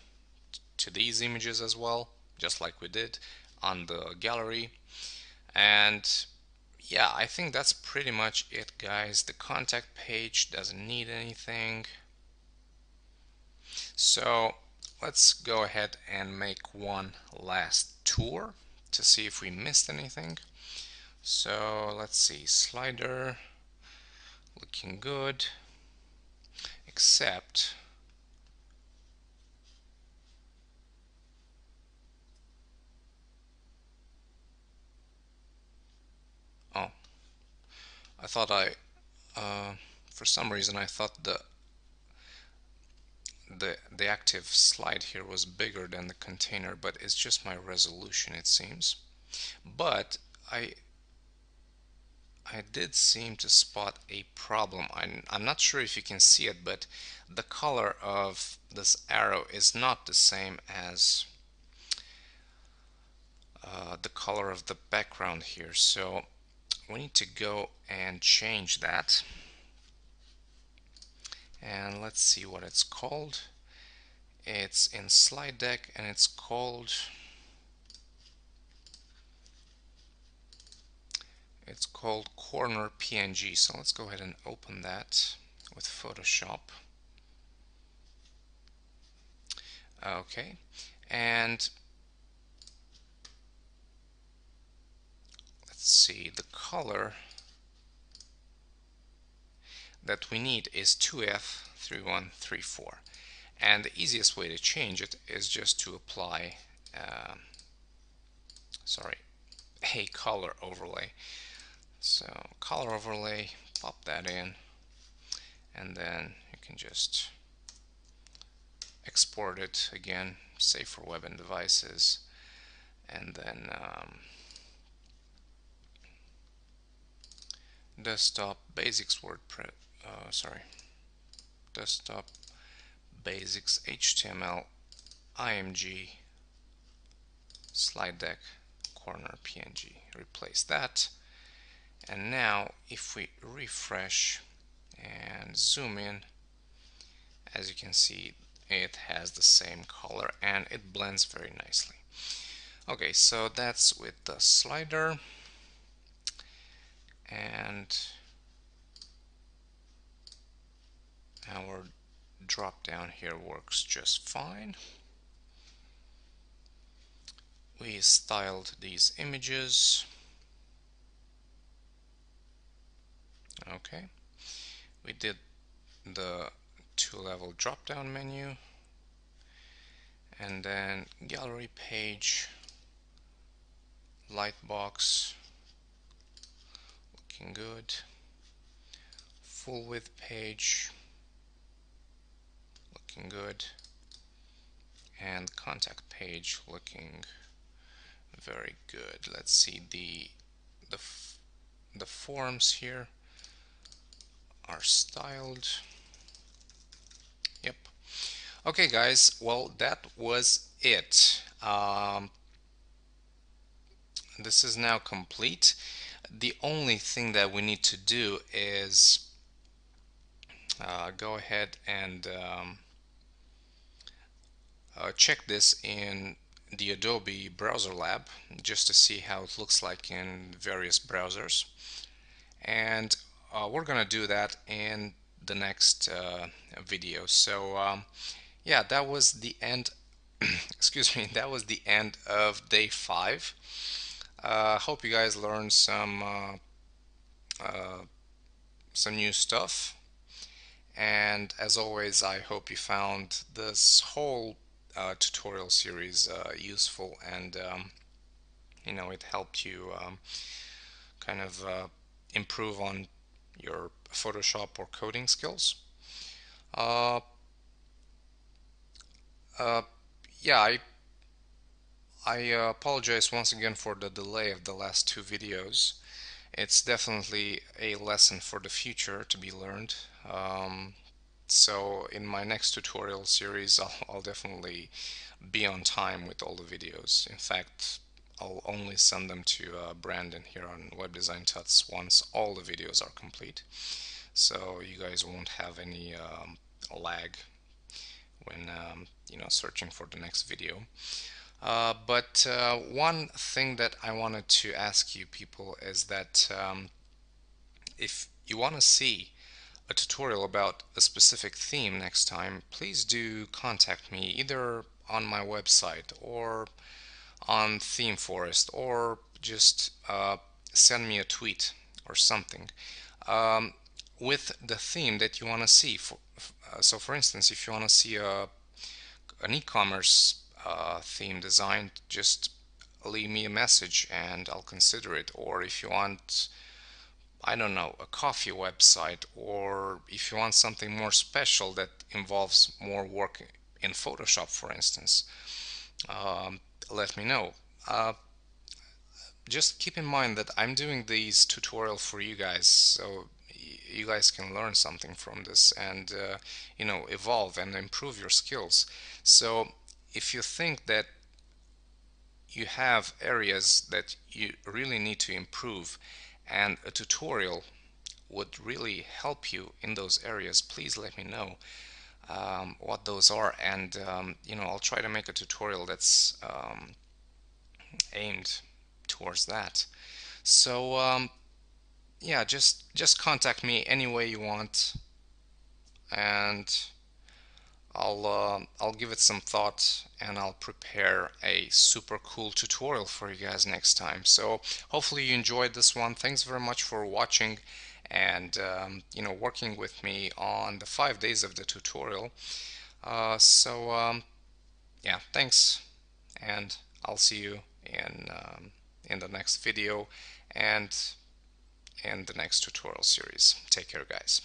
to these images as well, just like we did on the gallery. And yeah, I think that's pretty much it, guys. The contact page doesn't need anything. So let's go ahead and make one last tour to see if we missed anything. So let's see, slider looking good, except oh, I thought uh, for some reason I thought the active slide here was bigger than the container, but it's just my resolution, it seems. But I I did seem to spot a problem. I'm not sure if you can see it, but the color of this arrow is not the same as the color of the background here. So we need to go and change that. And let's see what it's called. It's in slide deck and it's called corner PNG. So let's go ahead and open that with Photoshop. Okay, and let's see, the color that we need is 2F3134, and the easiest way to change it is just to apply sorry, a color overlay. So color overlay, pop that in, and then you can just export it again, save for web and devices, and then desktop basics WordPress, sorry, desktop basics HTML IMG slide deck corner PNG. Replace that, and now if we refresh and zoom in, as you can see, it has the same color and it blends very nicely. Okay, so that's with the slider, and our drop down here works just fine. We styled these images. Okay, we did the two-level drop-down menu, and then gallery page, lightbox, looking good, full width page, looking good, and contact page looking very good. Let's see, the the forms here are styled. Yep. Okay, guys. Well, that was it. This is now complete. The only thing that we need to do is go ahead and check this in the Adobe Browser Lab just to see how it looks like in various browsers. And we're gonna do that in the next video. So yeah, that was the end. Excuse me, that was the end of day 5. Hope you guys learned some new stuff, and as always, I hope you found this whole tutorial series useful, and it helped you kind of improve on your Photoshop or coding skills. Uh, uh, yeah, I apologize once again for the delay of the last 2 videos. It's definitely a lesson for the future to be learned. So in my next tutorial series, I'll definitely be on time with all the videos. In fact, I'll only send them to Brandon here on Web Design Tuts once all the videos are complete. So you guys won't have any lag when searching for the next video. But one thing that I wanted to ask you people is that if you want to see a tutorial about a specific theme next time, please do contact me either on my website or on ThemeForest, or just send me a tweet or something um, with the theme that you want to see. So, for instance, if you want to see an e-commerce theme designed, just leave me a message and I'll consider it. Or if you want, I don't know, a coffee website, or if you want something more special that involves more work in Photoshop, for instance, um, let me know. Just keep in mind that I'm doing these tutorial for you guys, so you guys can learn something from this and evolve and improve your skills. So if you think that you have areas that you really need to improve and a tutorial would really help you in those areas, please let me know what those are, and I'll try to make a tutorial that's aimed towards that. So yeah, just contact me any way you want, and I'll give it some thought, and I'll prepare a super cool tutorial for you guys next time. So hopefully you enjoyed this one. Thanks very much for watching and working with me on the 5 days of the tutorial. Yeah, thanks, and I'll see you in the next video and in the next tutorial series. Take care, guys.